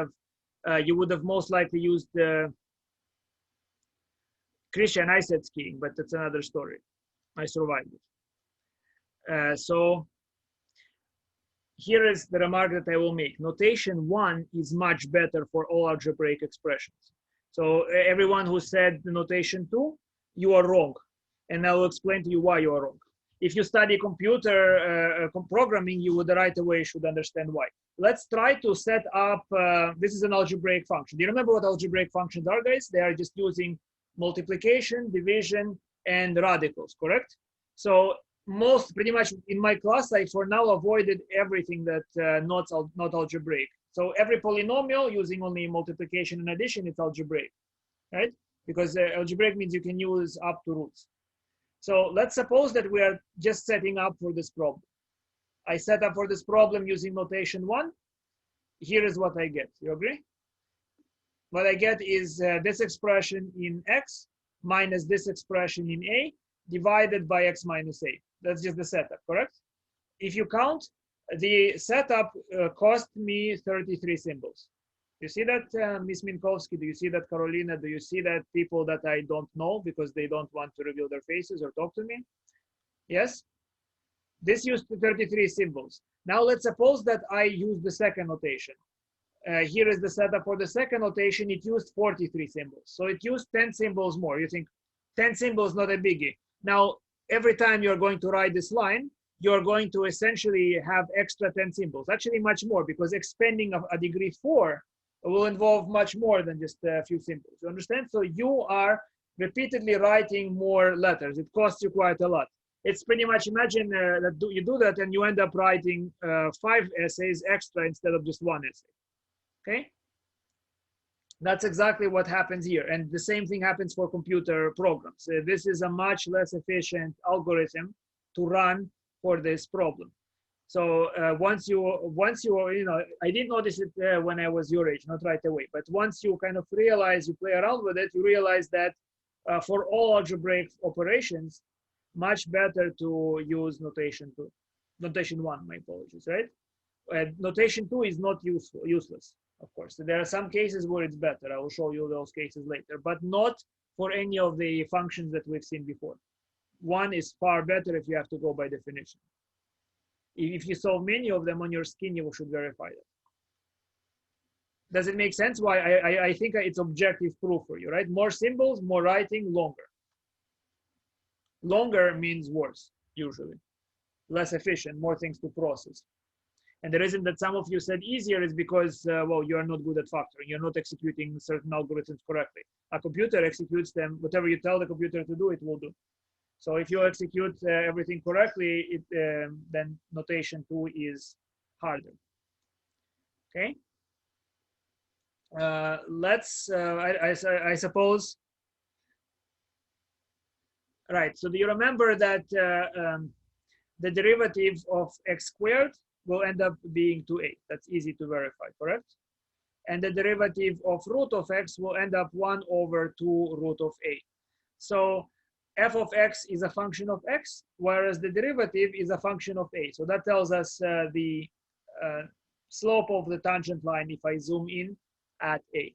have most likely used Christian. I said skiing, but that's another story. I survived it. So here is the remark that I will make. Notation 1 is much better for all algebraic expressions. So everyone who said the notation 2, you are wrong. And I will explain to you why you are wrong. If you study computer programming, you would right away should understand why. Let's try to set up, this is an algebraic function. Do you remember what algebraic functions are, guys? They are just using multiplication, division, and radicals, correct? So pretty much in my class, I for now avoided everything that not algebraic. So every polynomial using only multiplication and addition, it's algebraic, right? Because algebraic means you can use up to roots. So let's suppose that we are just setting up for this problem. I set up for this problem using notation 1. Here is what I get. You agree? What I get is this expression in x minus this expression in a divided by x minus a. That's just the setup, correct? If you count, the setup cost me 33 symbols. You see that, Miss Minkowski? Do you see that, Carolina? Do you see that, people that I don't know because they don't want to reveal their faces or talk to me? Yes? This used 33 symbols. Now let's suppose that I use the second notation. Here is the setup for the second notation. It used 43 symbols. So it used 10 symbols more. You think 10 symbols, not a biggie. Now, every time you're going to write this line, you're going to essentially have extra 10 symbols. Actually, much more, because expanding a degree 4 will involve much more than just a few symbols. You understand? So you are repeatedly writing more letters. It costs you quite a lot. It's pretty much, imagine that you do that and you end up writing 5 essays extra instead of just 1 essay. Okay? That's exactly what happens here. And the same thing happens for computer programs. This is a much less efficient algorithm to run for this problem. So once you I didn't notice it when I was your age, not right away. But once you kind of realize, you play around with it, you realize that for all algebraic operations, much better to use notation 2. Notation 1, my apologies, right? Notation 2 is not useless, of course. There are some cases where it's better. I will show you those cases later, but not for any of the functions that we've seen before. 1 is far better if you have to go by definition. If you solve many of them on your skin, you should verify that. Does it make sense? Why? I think it's objective proof for you, right? More symbols, more writing, longer. Longer means worse, usually. Less efficient, more things to process. And the reason that some of you said easier is because, well, you are not good at factoring. You're not executing certain algorithms correctly. A computer executes them. Whatever you tell the computer to do, it will do. So if you execute everything correctly, then notation 2 is harder. Okay. I suppose. Right. So do you remember that the derivative of x squared will end up being 2a? That's easy to verify, correct? And the derivative of root of x will end up 1 over 2 root of a. So f of x is a function of x, whereas the derivative is a function of a. So that tells us the slope of the tangent line if I zoom in at a.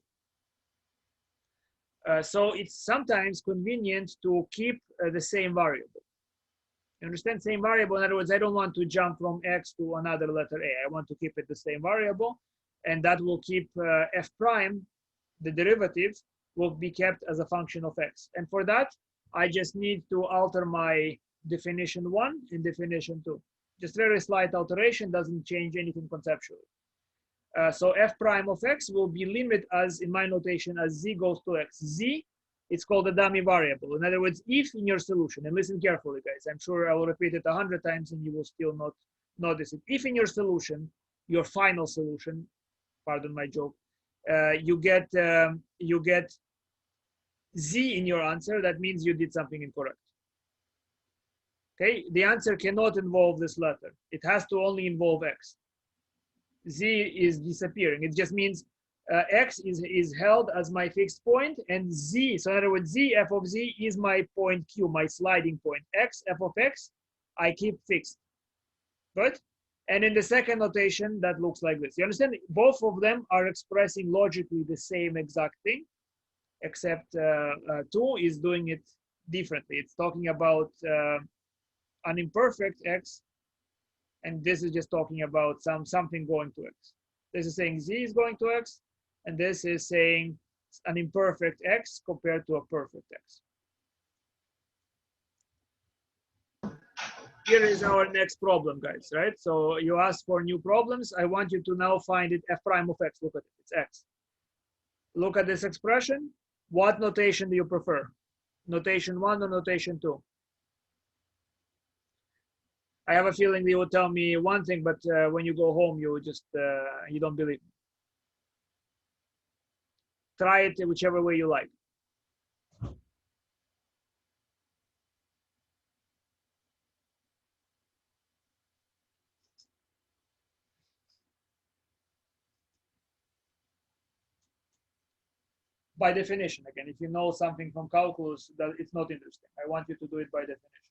So it's sometimes convenient to keep the same variable. You understand? Same variable. In other words, I don't want to jump from x to another letter a. I want to keep it the same variable, and that will keep f prime, the derivative, will be kept as a function of x. And for that, I just need to alter my definition 1 and definition 2. Just very slight alteration, doesn't change anything conceptually. So f prime of x will be limit as, in my notation, as z goes to x. Z, it's called a dummy variable. In other words, if in your solution, and listen carefully, guys, I'm sure I will repeat it 100 times and you will still not notice it. If in your solution, your final solution, pardon my joke, you get z in your answer, that means you did something incorrect. Okay, the answer cannot involve this letter. It has to only involve x. Z is disappearing. It just means x is held as my fixed point, and z, so in other words, z, f of z is my point q, my sliding point. X, f of x, I keep fixed. Good? And in the second notation, that looks like this. You understand? Both of them are expressing logically the same exact thing, except 2 is doing it differently. It's talking about an imperfect x, and this is just talking about something going to x. This is saying z is going to x, and this is saying an imperfect x compared to a perfect x. Here is our next problem, guys, right? So you asked for new problems. I want you to now find it f prime of x. Look at it, it's x. Look at this expression. What notation do you prefer? Notation 1 or notation 2? I have a feeling you would tell me one thing, but when you go home, you just, you don't believe me. Try it whichever way you like. By definition, again, if you know something from calculus, that it's not interesting. I want you to do it by definition.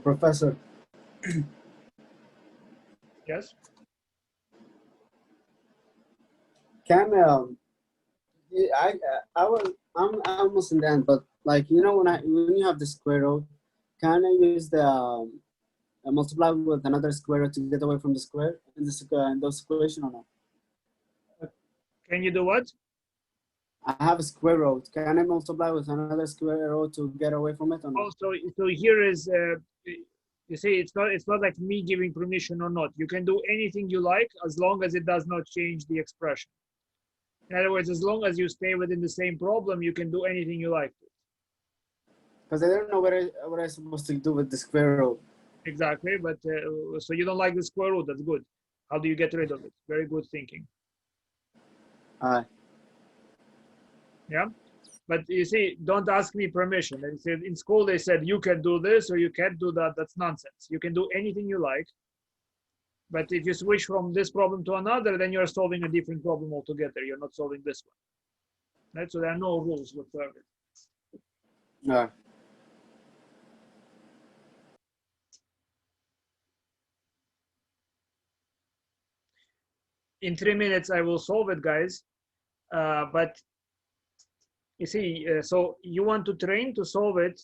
Professor, Yes. can I'm almost in the end, but like you know when you have the square root, can I use the multiply with another square root to get away from the square in this in those equation or not? Can you do what? I have a square root. Can I multiply with another square root to get away from it or not? Also, so here is you see, it's not like me giving permission or not. You can do anything you like as long as it does not change the expression. In other words, as long as you stay within the same problem, you can do anything you like. Because I don't know what I'm supposed to do with the square root. Exactly, but so you don't like the square root. That's good. How do you get rid of it? Very good thinking. Yeah, but you see, don't ask me permission. They said in school they said you can do this or you can't do that. That's nonsense. You can do anything you like. But if you switch from this problem to another, then you're solving a different problem altogether. You're not solving this one. Right? So there are no rules whatsoever. No. In 3 minutes, I will solve it, guys. But you see, so you want to train to solve it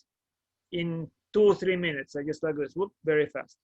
in 2 or 3 minutes. I guess like this. Whoop, very fast.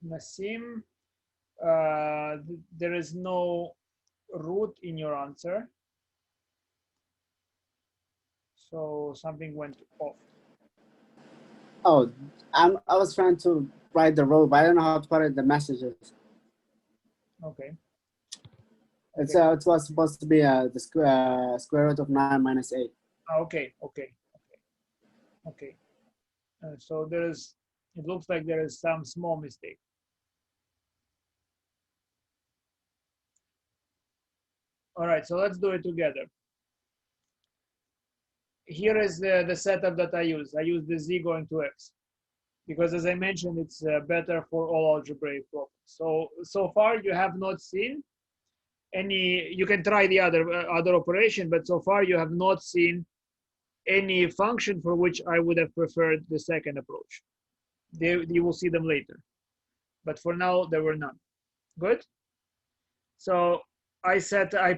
Nassim, there is no root in your answer. So something went off. Oh, I was trying to write the row, but I don't know how to put it in the messages. Okay. It's it was supposed to be the square root of 9 minus 8. Okay. So there is. It looks like there is some small mistake. All right. So let's do it together. Here is the setup that I use. I use the z going to x, because as I mentioned, it's better for all algebraic problems. So far you have not seen you can try the other operation, but so far you have not seen any function for which I would have preferred the second approach. You will see them later, but for now there were none. Good. So I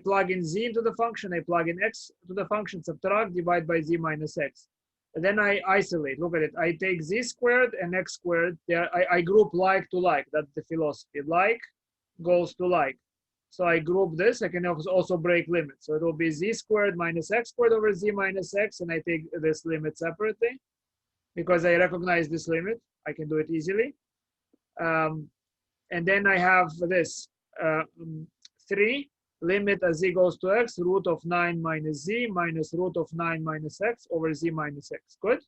plug in z into the function, I plug in x to the function, subtract, divide by z minus x. And then I isolate. Look at it. I take z squared and x squared. I group like to like. That's the philosophy. Like goes to like. So I group this. I can also break limits. So it will be z squared minus x squared over z minus x. And I take this limit separately because I recognize this limit. I can do it easily. And then I have this 3 limit as z goes to x, root of 9 minus z minus root of 9 minus x over z minus x. Good.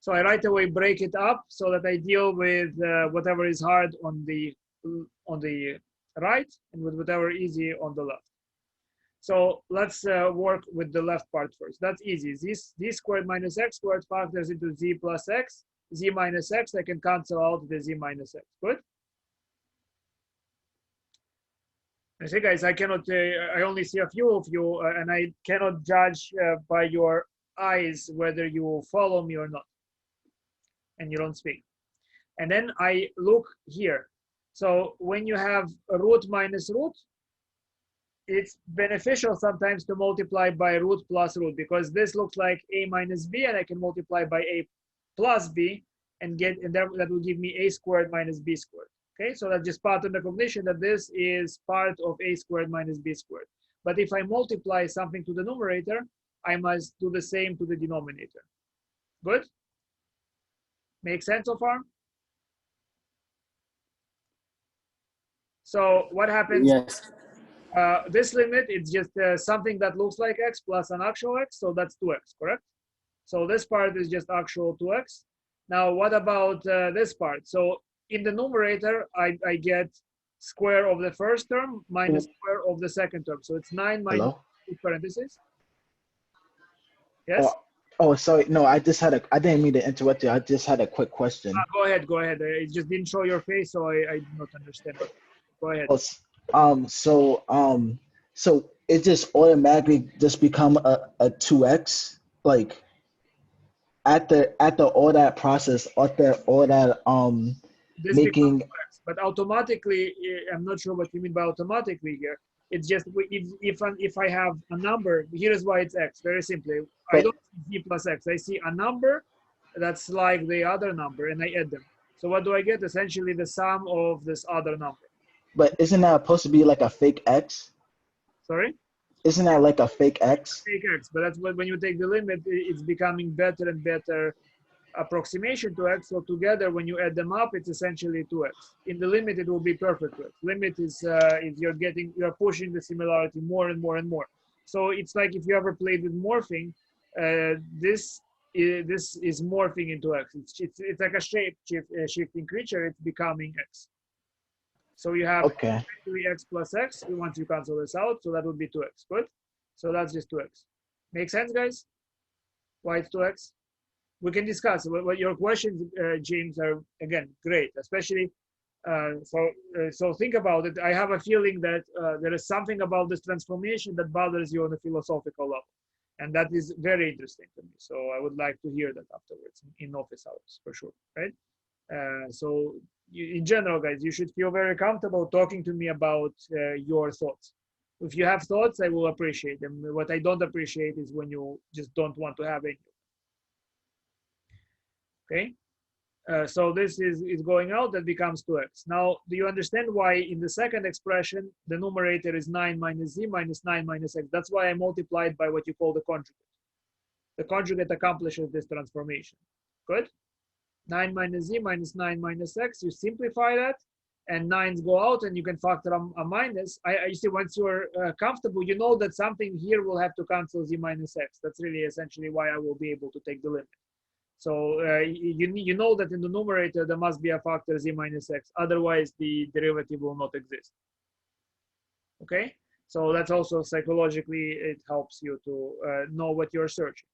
So I right away break it up so that I deal with whatever is hard on the right and with whatever easy on the left. So let's work with the left part first. That's easy. Z squared minus x squared factors into z plus x. Z minus x, I can cancel out the z minus x. Good. I see, guys, I cannot, I only see a few of you, and I cannot judge by your eyes whether you follow me or not. And you don't speak. And then I look here. So when you have a root minus root, it's beneficial sometimes to multiply by root plus root, because this looks like a minus b, and I can multiply by a plus b and that will give me a squared minus b squared. Okay, so that's just pattern recognition that this is part of a squared minus b squared. But if I multiply something to the numerator, I must do the same to the denominator. Good? Make sense so far? So what happens? Yes. This limit, it's just something that looks like x plus an actual x, so that's 2x, correct? So this part is just actual 2x. Now what about this part? So in the numerator, I get square of the first term minus square of the second term. So it's 9 minus parentheses. Yes? Oh, sorry. No, I didn't mean to interrupt you. I just had a quick question. Go ahead, go ahead. It just didn't show your face, so I did not understand. Go ahead. So it just automatically just become a 2x, like after all that process, after all that this making. But automatically, I'm not sure what you mean by automatically here. It's just if I have a number, here's why it's x. Very simply, I don't see z plus x. I see a number that's like the other number, and I add them. So what do I get? Essentially the sum of this other number. But isn't that supposed to be like a fake x? Sorry? Isn't that like a fake x? Fake x, but that's when you take the limit, it's becoming better and better approximation to x. So together, when you add them up, it's essentially 2x. In the limit, it will be perfect to x. Limit is you're pushing the similarity more and more and more. So it's like if you ever played with morphing, this is morphing into x. It's like a shape shifting creature. It's becoming x. So you have 3x plus x. Once you cancel this out, so that would be 2x. Good. So that's just 2x. Make sense, guys? Why it's 2x? We can discuss. What your questions, James, are again great. Especially, so think about it. I have a feeling that there is something about this transformation that bothers you on a philosophical level, and that is very interesting to me. So I would like to hear that afterwards in office hours for sure, right? So in general, guys, you should feel very comfortable talking to me about your thoughts. If you have thoughts, I will appreciate them. What I don't appreciate is when you just don't want to have any. Okay, so this is going out, that becomes 2x. Now, do you understand why in the second expression, the numerator is 9 minus z minus 9 minus x? That's why I multiplied by what you call the conjugate. The conjugate accomplishes this transformation. Good? 9 minus z minus 9 minus x, you simplify that, and 9s go out, and you can factor a minus. You see, once you're comfortable, you know that something here will have to cancel z minus x. That's really essentially why I will be able to take the limit. So you know that in the numerator, there must be a factor z minus x. Otherwise, the derivative will not exist. Okay? So that's also psychologically, it helps you to know what you're searching.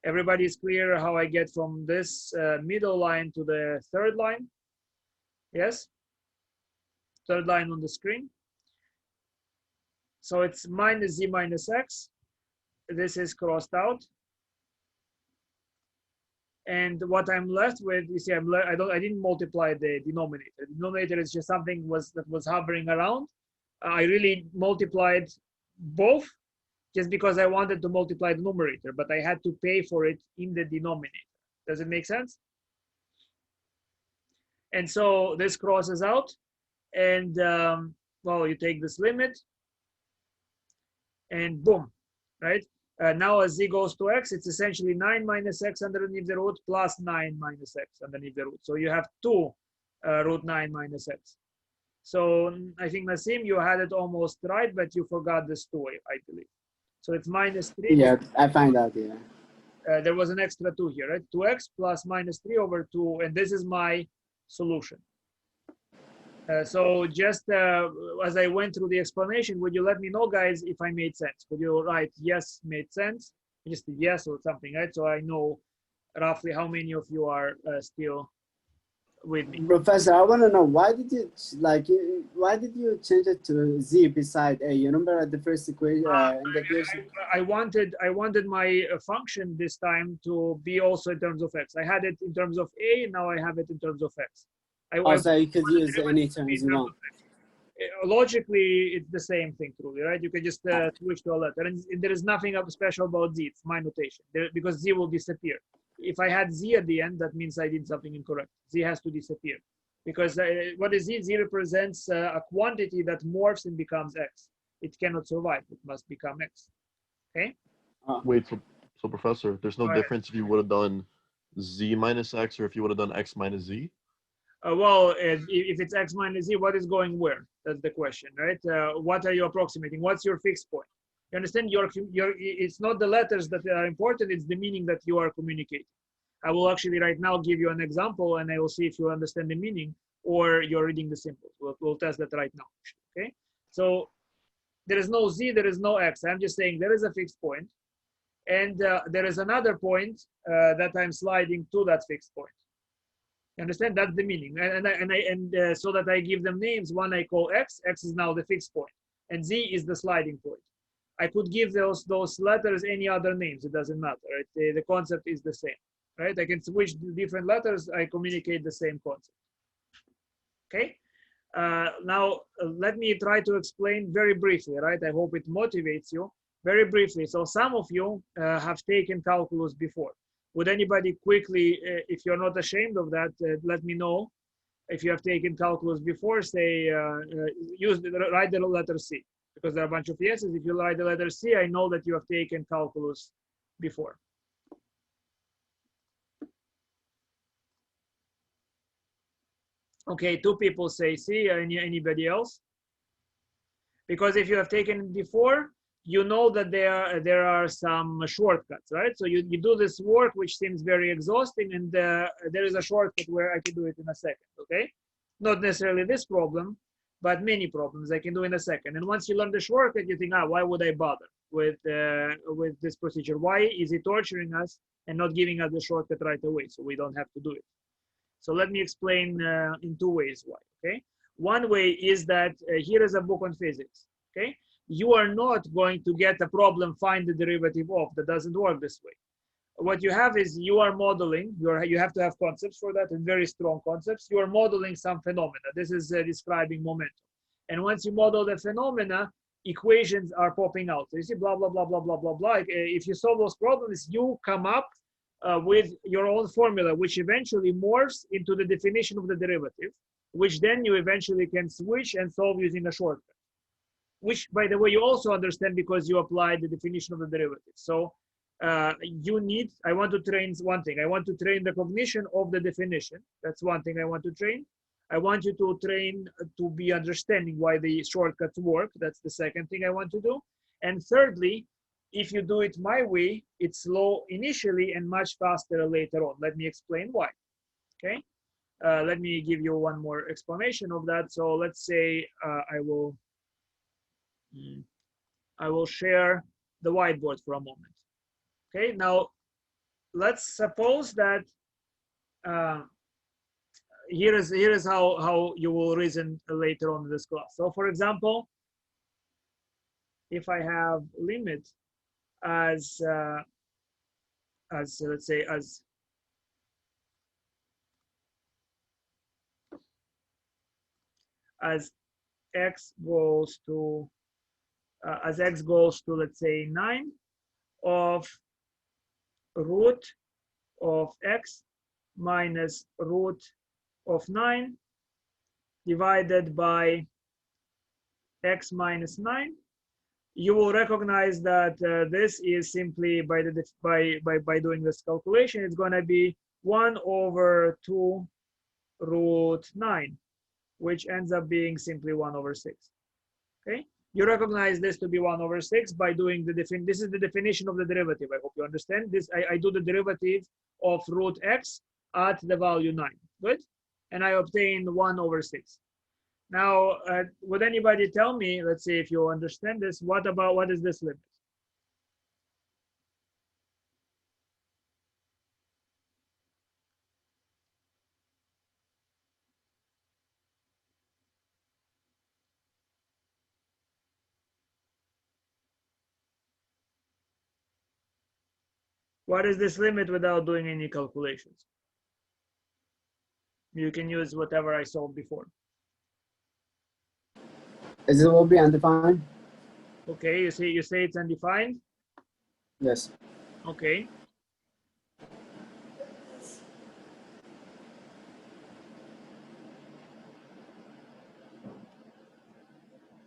Everybody is clear how I get from this middle line to the third line? Yes? Third line on the screen. So it's minus z minus x. This is crossed out. And what I'm left with, you see, I didn't multiply the denominator. The denominator is just something that was hovering around. I really multiplied both just because I wanted to multiply the numerator, but I had to pay for it in the denominator. Does it make sense? And so this crosses out, and well, you take this limit, and boom, right? Now as z goes to x, it's essentially 9 minus x underneath the root plus 9 minus x underneath the root. So you have 2 root 9 minus x. So I think, Nassim, you had it almost right, but you forgot this 2, I believe. So it's minus 3. Yeah, I find out, yeah. There was an extra 2 here, right? 2x plus minus 3 over 2, and this is my solution. So just as I went through the explanation, would you let me know, guys, if I made sense? Would you write yes, made sense? Just a yes or something, right? So I know roughly how many of you are still with me. Professor, I want to know, why did you change it to z beside a? You remember at the first equation indication? I wanted my function this time to be also in terms of x. I had it in terms of a, now I have it in terms of x. Also, you could use any terms you want. Logically, it's the same thing, truly, right? You can just switch to a letter, and there is nothing special about z. It's my notation, because z will disappear. If I had z at the end, that means I did something incorrect. Z has to disappear, because what is z? Z represents a quantity that morphs and becomes x. It cannot survive. It must become x. Okay. Wait, so Professor, there's no difference if you would have done z minus x or if you would have done x minus z? Well, if it's x minus z, what is going where? That's the question, right? What are you approximating? What's your fixed point? You understand? It's not the letters that are important, it's the meaning that you are communicating. I will actually right now give you an example, and I will see if you understand the meaning or you're reading the symbols. We'll test that right now, okay? So there is no z, there is no x. I'm just saying there is a fixed point, and there is another point that I'm sliding to that fixed point. You understand? That's the meaning. And so that I give them names, one I call x. X is now the fixed point, and z is the sliding point. I could give those letters any other names. It doesn't matter. Right? The concept is the same. Right? I can switch different letters. I communicate the same concept. Okay. Now let me try to explain very briefly. Right? I hope it motivates you very briefly. So some of you have taken calculus before. Would anybody quickly, if you're not ashamed of that, let me know. If you have taken calculus before, say, write the letter C, because there are a bunch of yeses. If you write the letter C, I know that you have taken calculus before. Okay, 2 people say C. Anybody else? Because if you have taken it before, you know that there are some shortcuts, right? So you do this work, which seems very exhausting, and there is a shortcut where I can do it in a second, okay? Not necessarily this problem, but many problems I can do in a second. And once you learn the shortcut, you think, why would I bother with this procedure? Why is it torturing us and not giving us the shortcut right away so we don't have to do it? So let me explain in 2 ways why, okay? One way is that here is a book on physics, okay? You are not going to get a problem, find the derivative of. That doesn't work this way. What you have is you are modeling, you have to have concepts for that, and very strong concepts. You are modeling some phenomena. This is describing momentum. And once you model the phenomena, equations are popping out. So you see blah, blah, blah, blah, blah, blah, blah. If you solve those problems, you come up with your own formula, which eventually morphs into the definition of the derivative, which then you eventually can switch and solve using a shortcut. Which, by the way, you also understand because you applied the definition of the derivative. So I want to train one thing. I want to train recognition of the definition. That's one thing I want to train. I want you to train to be understanding why the shortcuts work. That's the second thing I want to do. And thirdly, if you do it my way, it's slow initially and much faster later on. Let me explain why, okay? Let me give you one more explanation of that. So let's say I will share the whiteboard for a moment. Okay, now let's suppose that here is how you will reason later on in this class. So for example, if I have limit as let's say as x goes to let's say 9 of root of x minus root of 9 divided by x minus 9, you will recognize that this is simply by doing this calculation, it's going to be 1 over 2 root 9, which ends up being simply 1 over 6. Okay, you recognize this to be 1 over 6 by doing this is the definition of the derivative. I hope you understand this. I do the derivative of root x at the value 9. Good, and I obtain 1 over 6. Now, would anybody tell me, let's see if you understand this, what is this limit? What is this limit without doing any calculations? You can use whatever I solved before. Is it will be undefined? Okay, you say it's undefined? Yes. Okay.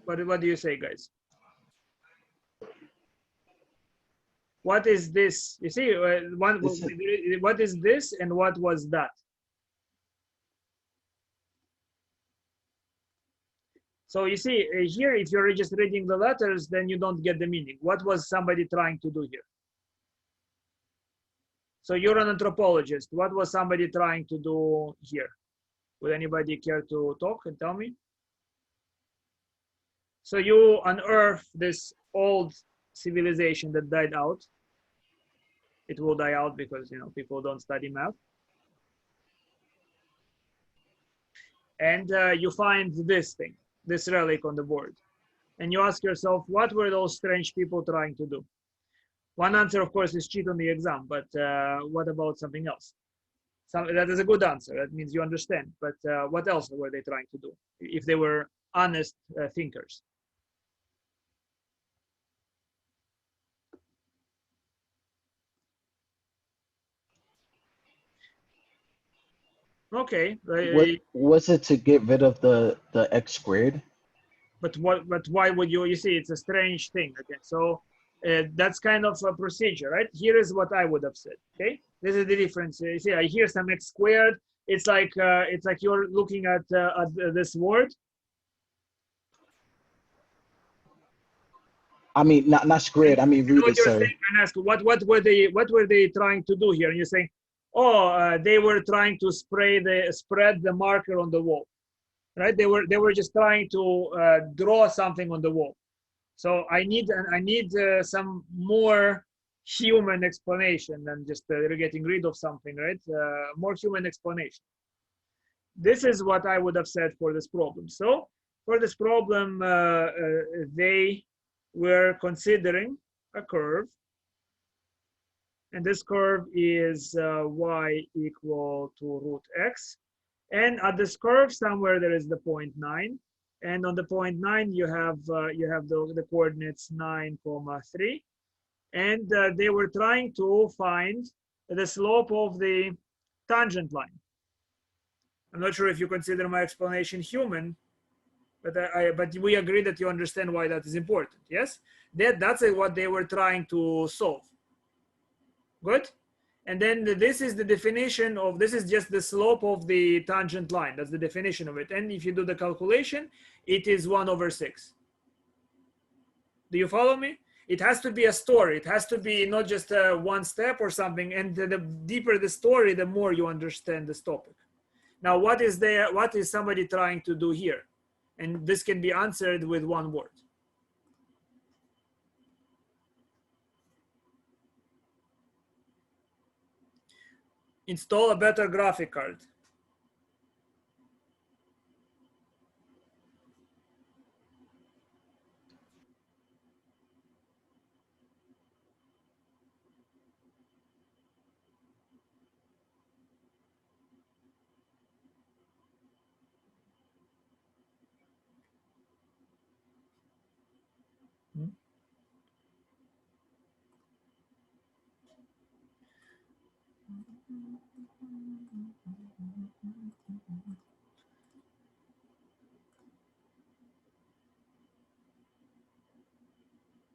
What do you say, guys? What is this? You see, what is this and what was that? So you see, here, if you're just reading the letters, then you don't get the meaning. What was somebody trying to do here? So you're an anthropologist. What was somebody trying to do here? Would anybody care to talk and tell me? So you unearth this old civilization that died out. It will die out because, you know, people don't study math. And you find this thing, this relic on the board. And you ask yourself, what were those strange people trying to do? One answer, of course, is cheat on the exam, but what about something else? That is a good answer. That means you understand. But what else were they trying to do if they were honest thinkers? Okay. What was it to get rid of the x squared? But why would you see, it's a strange thing. Okay, so that's kind of a procedure, right? Here is what I would have said. Okay, this is the difference. You see, I hear some x squared. It's like you're looking at this word. I mean, not squared. I mean, read it, sorry. And ask what were they trying to do here? And you're saying, oh, they were trying to spread the marker on the wall, right? They were just trying to draw something on the wall. So I need some more human explanation than just getting rid of something, right? More human explanation. This is what I would have said for this problem. So for this problem, they were considering a curve, and this curve is y equal to root x. And at this curve, somewhere there is the point 9. And on the point 9, you have the coordinates 9, 3. And they were trying to find the slope of the tangent line. I'm not sure if you consider my explanation human, but we agree that you understand why that is important. Yes, that's what they were trying to solve. Good. And then this is the definition of, this is just the slope of the tangent line. That's the definition of it. And if you do the calculation, it is 1 over 6. Do you follow me? It has to be a story. It has to be not just one step or something. And the deeper the story, the more you understand this topic. Now, what is somebody trying to do here? And this can be answered with one word. Install a better graphic card.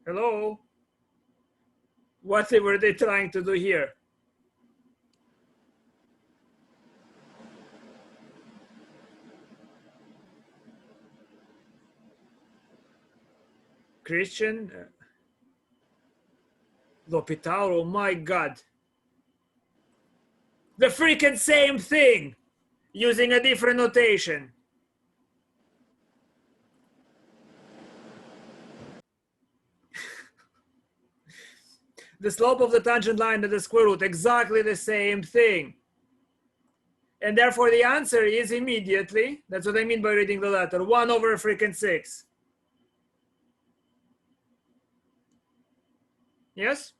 Hello? What were they trying to do here? Christian? L'Hopital, oh my God. The freaking same thing, using a different notation. The slope of the tangent line and the square root, exactly the same thing. And therefore the answer is immediately, that's what I mean by reading the letter, 1 over freaking 6. Yes?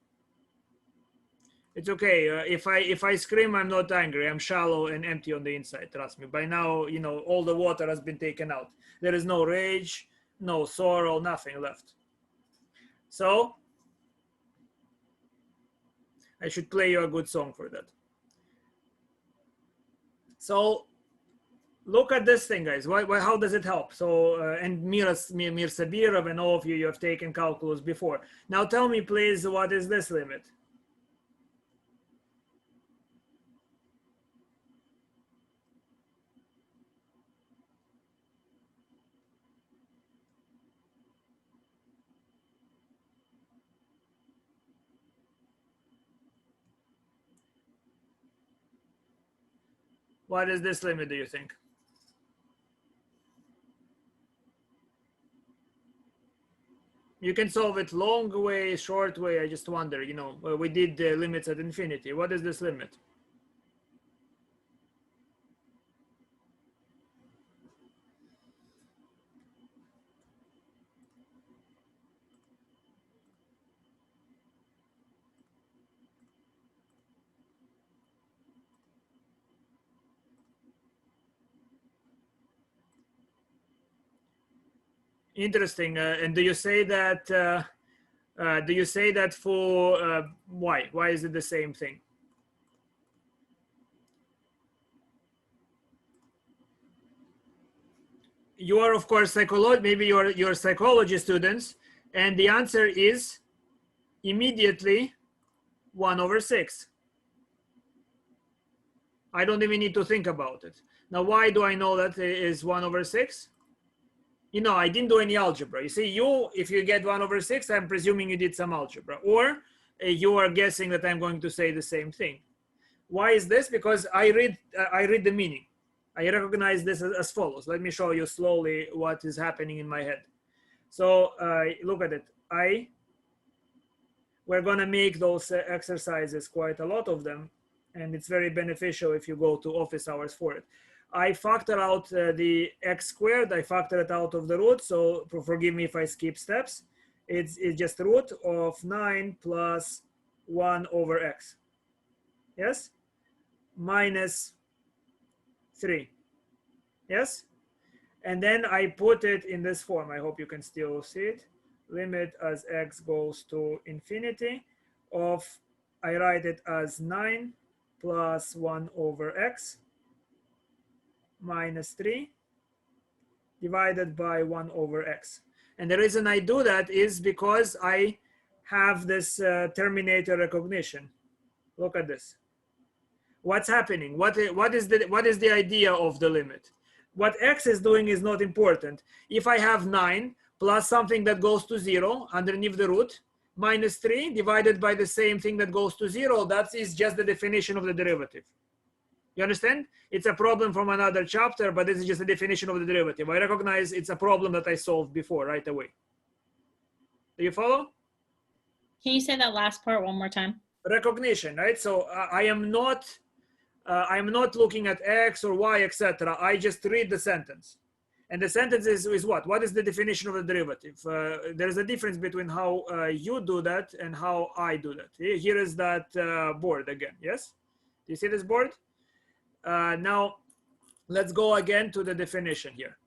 It's okay. If I scream, I'm not angry. I'm shallow and empty on the inside, trust me. By now, you know, all the water has been taken out. There is no rage, no sorrow, nothing left. So, I should play you a good song for that. So, look at this thing, guys. How does it help? So, and Mir Sabirov and all of you have taken calculus before. Now tell me, please, what is this limit? What is this limit, do you think? You can solve it long way, short way. I just wonder, you know, we did the limits at infinity. What is this limit? Interesting. And do you say that? Do you say that for why? Why is it the same thing? You are, of course, maybe you're psychology students, and the answer is immediately 1 over 6. I don't even need to think about it. Now, why do I know that it is 1 over 6? You know, I didn't do any algebra. You see, if you get 1 over 6, I'm presuming you did some algebra. Or you are guessing that I'm going to say the same thing. Why is this? Because I read the meaning. I recognize this as follows. Let me show you slowly what is happening in my head. So look at it. We're going to make those exercises, quite a lot of them. And it's very beneficial if you go to office hours for it. I factor out the x squared. I factor it out of the root. So forgive me if I skip steps. It's just root of 9 plus 1 over x. Yes? Minus 3. Yes? And then I put it in this form. I hope you can still see it. Limit as x goes to infinity of, I write it as 9 plus 1 over x minus 3 divided by 1 over x. And the reason I do that is because I have this terminator recognition. Look at this. What's happening? What is the idea of the limit? What x is doing is not important. If I have 9 plus something that goes to 0 underneath the root, minus 3 divided by the same thing that goes to 0, that is just the definition of the derivative. You understand? It's a problem from another chapter, but this is just a definition of the derivative. I recognize it's a problem that I solved before right away. Do you follow? Can you say that last part one more time? Recognition, right? So I am not looking at x or y, etc. I just read the sentence. And the sentence is what? What is the definition of the derivative? There's a difference between how you do that and how I do that. Here is that board again, yes? Do you see this board? Now, let's go again to the definition here.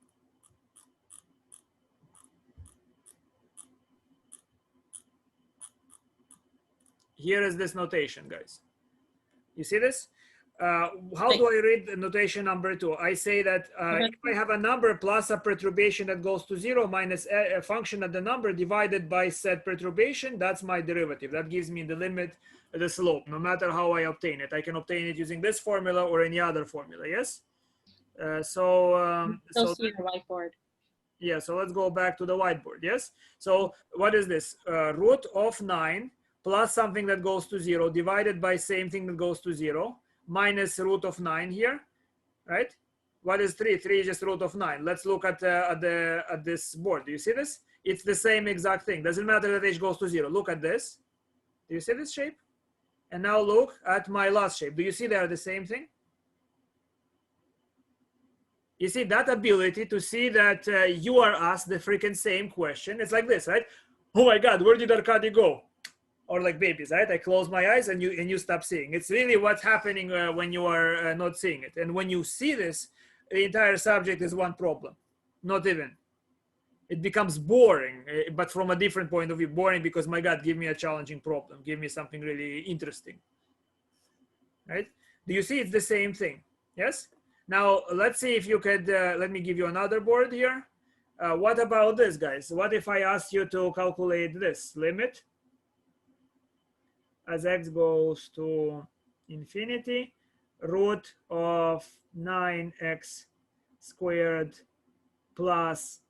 Here is this notation, guys. You see this? How do I read the notation number 2? I say that if I have a number plus a perturbation that goes to 0 minus a function of the number divided by said perturbation, that's my derivative. That gives me the limit, the slope, no matter how I obtain it. I can obtain it using this formula or any other formula, yes? So your whiteboard. Yeah, so let's go back to the whiteboard, yes? So what is this? Root of 9 plus something that goes to 0 divided by same thing that goes to 0 minus root of 9 here, right? What is 3? 3 is just root of 9. Let's look at this board. Do you see this? It's the same exact thing. Doesn't matter that h goes to 0. Look at this. Do you see this shape? And now look at my last shape. Do you see they are the same thing? You see that ability to see that you are asked the freaking same question. It's like this, right? Oh my God, where did Arkady go? Or like babies, right? I close my eyes and you stop seeing. It's really what's happening when you are not seeing it. And when you see this, the entire subject is one problem. Not even. It becomes boring, but from a different point of view. Boring because, my God, give me a challenging problem. Give me something really interesting. Right? Do you see it's the same thing? Yes? Now, let's see if you could, let me give you another board here. What about this, guys? What if I ask you to calculate this limit as x goes to infinity, root of 9x squared plus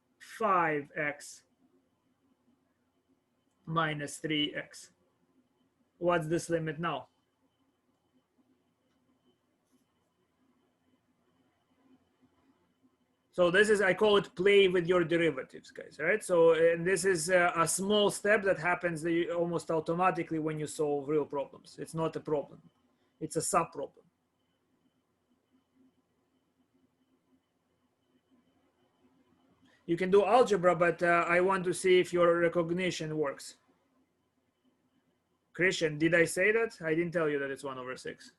5x minus 3x. What's this limit now? So this is, I call it play with your derivatives, guys, right? So and this is a small step that happens almost automatically when you solve real problems. It's not a problem. It's a sub-problem. You can do algebra, but I want to see if your recognition works. Christian, did I say that? I didn't tell you that it's 1/6.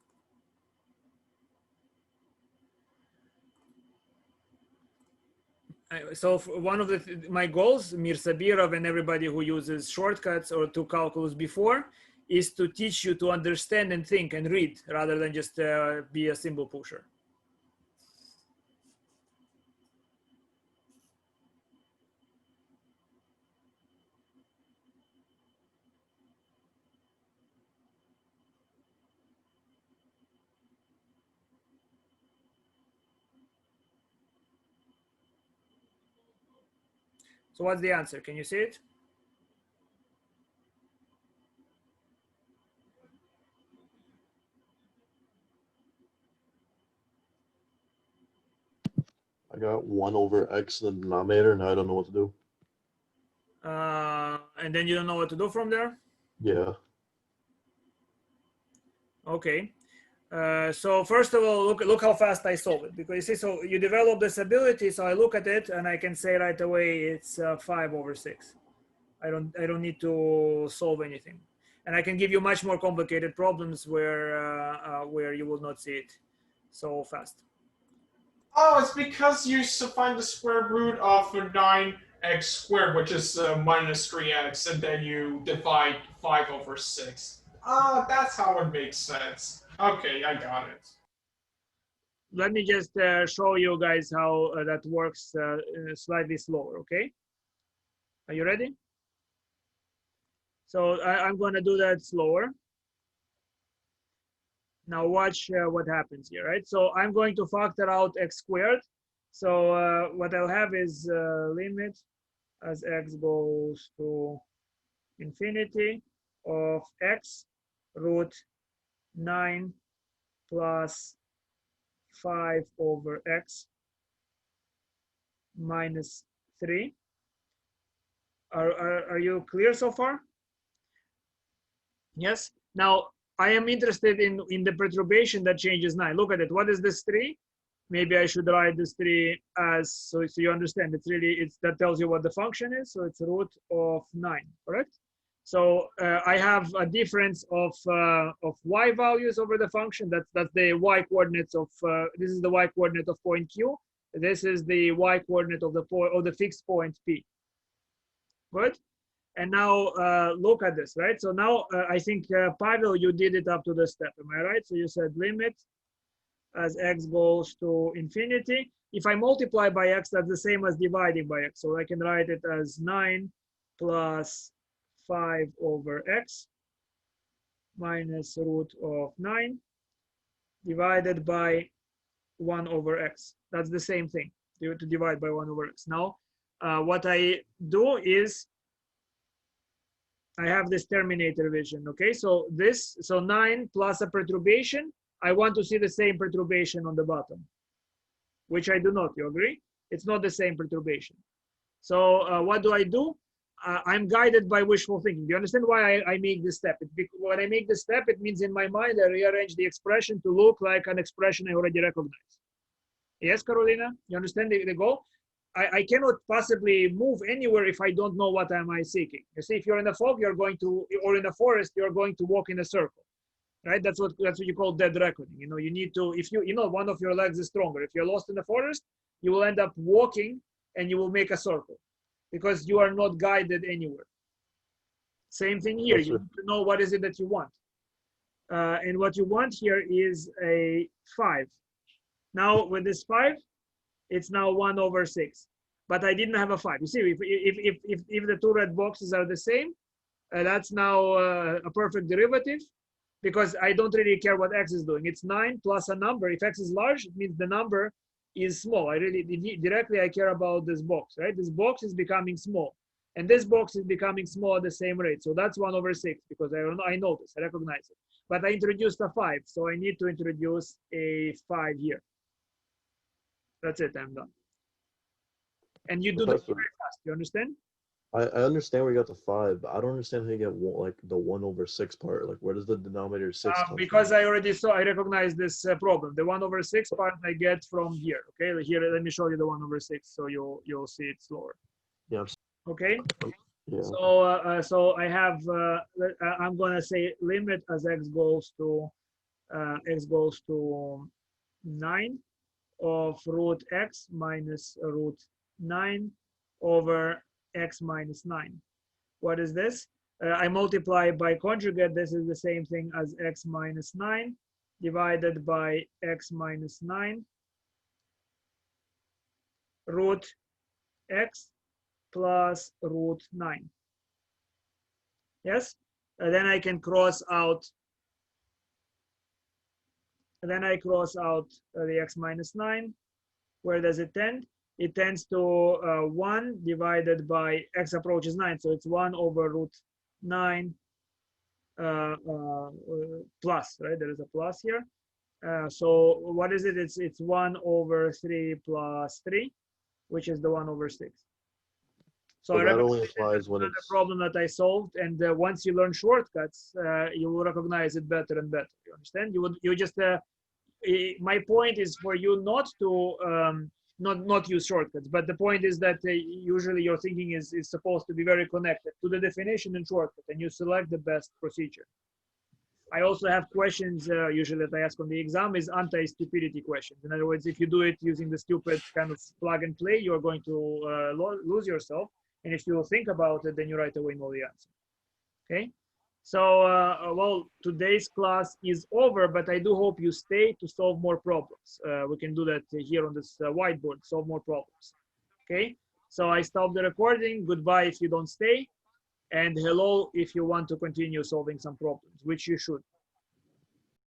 So one of my goals, Mir Sabirov and everybody who uses shortcuts or to calculus before, is to teach you to understand and think and read rather than just be a symbol pusher. So what's the answer? Can you see it? I got 1/x in the denominator, and I don't know what to do. And then you don't know what to do from there? Yeah. Okay. So first of all, look how fast I solve it, because you see, so you develop this ability. So I look at it and I can say right away it's 5/6. I don't need to solve anything, and I can give you much more complicated problems where you will not see it so fast. Oh, it's because you find the square root of 9x squared, which is minus 3x, and then you divide 5/6. That's how it makes sense. Okay, I got it. Let me just show you guys how that works slightly slower, okay? Are you ready? So I'm going to do that slower. Now watch what happens here, right? So I'm going to factor out x squared. So what I'll have is limit as x goes to infinity of x root 9 plus 5/x minus 3. Are you clear so far? Yes. Now I am interested in the perturbation that changes 9. Look at it. What is this 3? Maybe I should write this 3 as, so you understand, that tells you what the function is. So it's root of 9, correct? So I have a difference of y values over the function. That's the y coordinates of, this is the y coordinate of point Q. This is the y coordinate of the fixed point P. Good. And now look at this, right? So now I think, Pavel, you did it up to this step. Am I right? So you said limit as x goes to infinity. If I multiply by x, that's the same as dividing by x. So I can write it as 9 plus 5 over x minus root of 9 divided by 1 over x. That's the same thing, to divide by 1 over x. Now, what I do is I have this terminator vision, okay? So 9 plus a perturbation, I want to see the same perturbation on the bottom, which I do not, you agree? It's not the same perturbation. So what do? I'm guided by wishful thinking. Do you understand why I make this step? When I make this step, it means in my mind, I rearrange the expression to look like an expression I already recognize. Yes, Carolina, you understand the goal? I cannot possibly move anywhere if I don't know what am I seeking. You see, if you're in a fog, you're going to, or in a forest, you're going to walk in a circle, right? That's what you call dead reckoning. You know, you need to, if one of your legs is stronger. If you're lost in the forest, you will end up walking and you will make a circle because you are not guided anywhere. Same thing here. You need to know what is it that you want. And what you want here is a 5. Now with this 5, it's now 1 over 6, but I didn't have a 5. You see, if the two red boxes are the same, that's now a perfect derivative because I don't really care what x is doing. It's 9 plus a number. If x is large, it means the number is small. I care about this box, right? This box is becoming small, and this box is becoming small at the same rate. So that's 1 over 6 because I know this, I recognize it. But I introduced a 5, so I need to introduce a 5 here. That's it, I'm done. And you do that very fast, you understand? I understand where you got the 5, but I don't understand how you get like the 1 over 6 part. Like, where does the denominator 6 come because from? I recognize this problem. The 1 over 6 part I get from here. Okay, here, let me show you the 1 over 6 so you'll see it slower. Yeah. Okay. Yeah. So I have I'm gonna say limit as x goes to 9 of root x minus root 9 over x minus 9. What is this? I multiply by conjugate. This is the same thing as x minus 9 divided by x minus 9 root x plus root 9. Yes? Then I can cross out. Then I cross out the x minus 9. Where does it tend? It tends to 1 divided by x approaches 9. So it's 1 over root 9 plus, right? There is a plus here. So what is it? It's 1 over 3 plus 3, which is the 1 over 6. So that only applies when it's a problem that I solved. And once you learn shortcuts, you will recognize it better and better. You understand? You just my point is for you not to not use shortcuts, but the point is that usually your thinking is supposed to be very connected to the definition and shortcut, and you select the best procedure. I also have questions usually that I ask on the exam is anti-stupidity questions. In other words, if you do it using the stupid kind of plug and play, you are going to lose yourself. And if you think about it, then you right away know the answer. Okay. So, well, today's class is over, but I do hope you stay to solve more problems. We can do that here on this whiteboard, solve more problems. Okay, so I stop the recording. Goodbye if you don't stay, and hello if you want to continue solving some problems, which you should.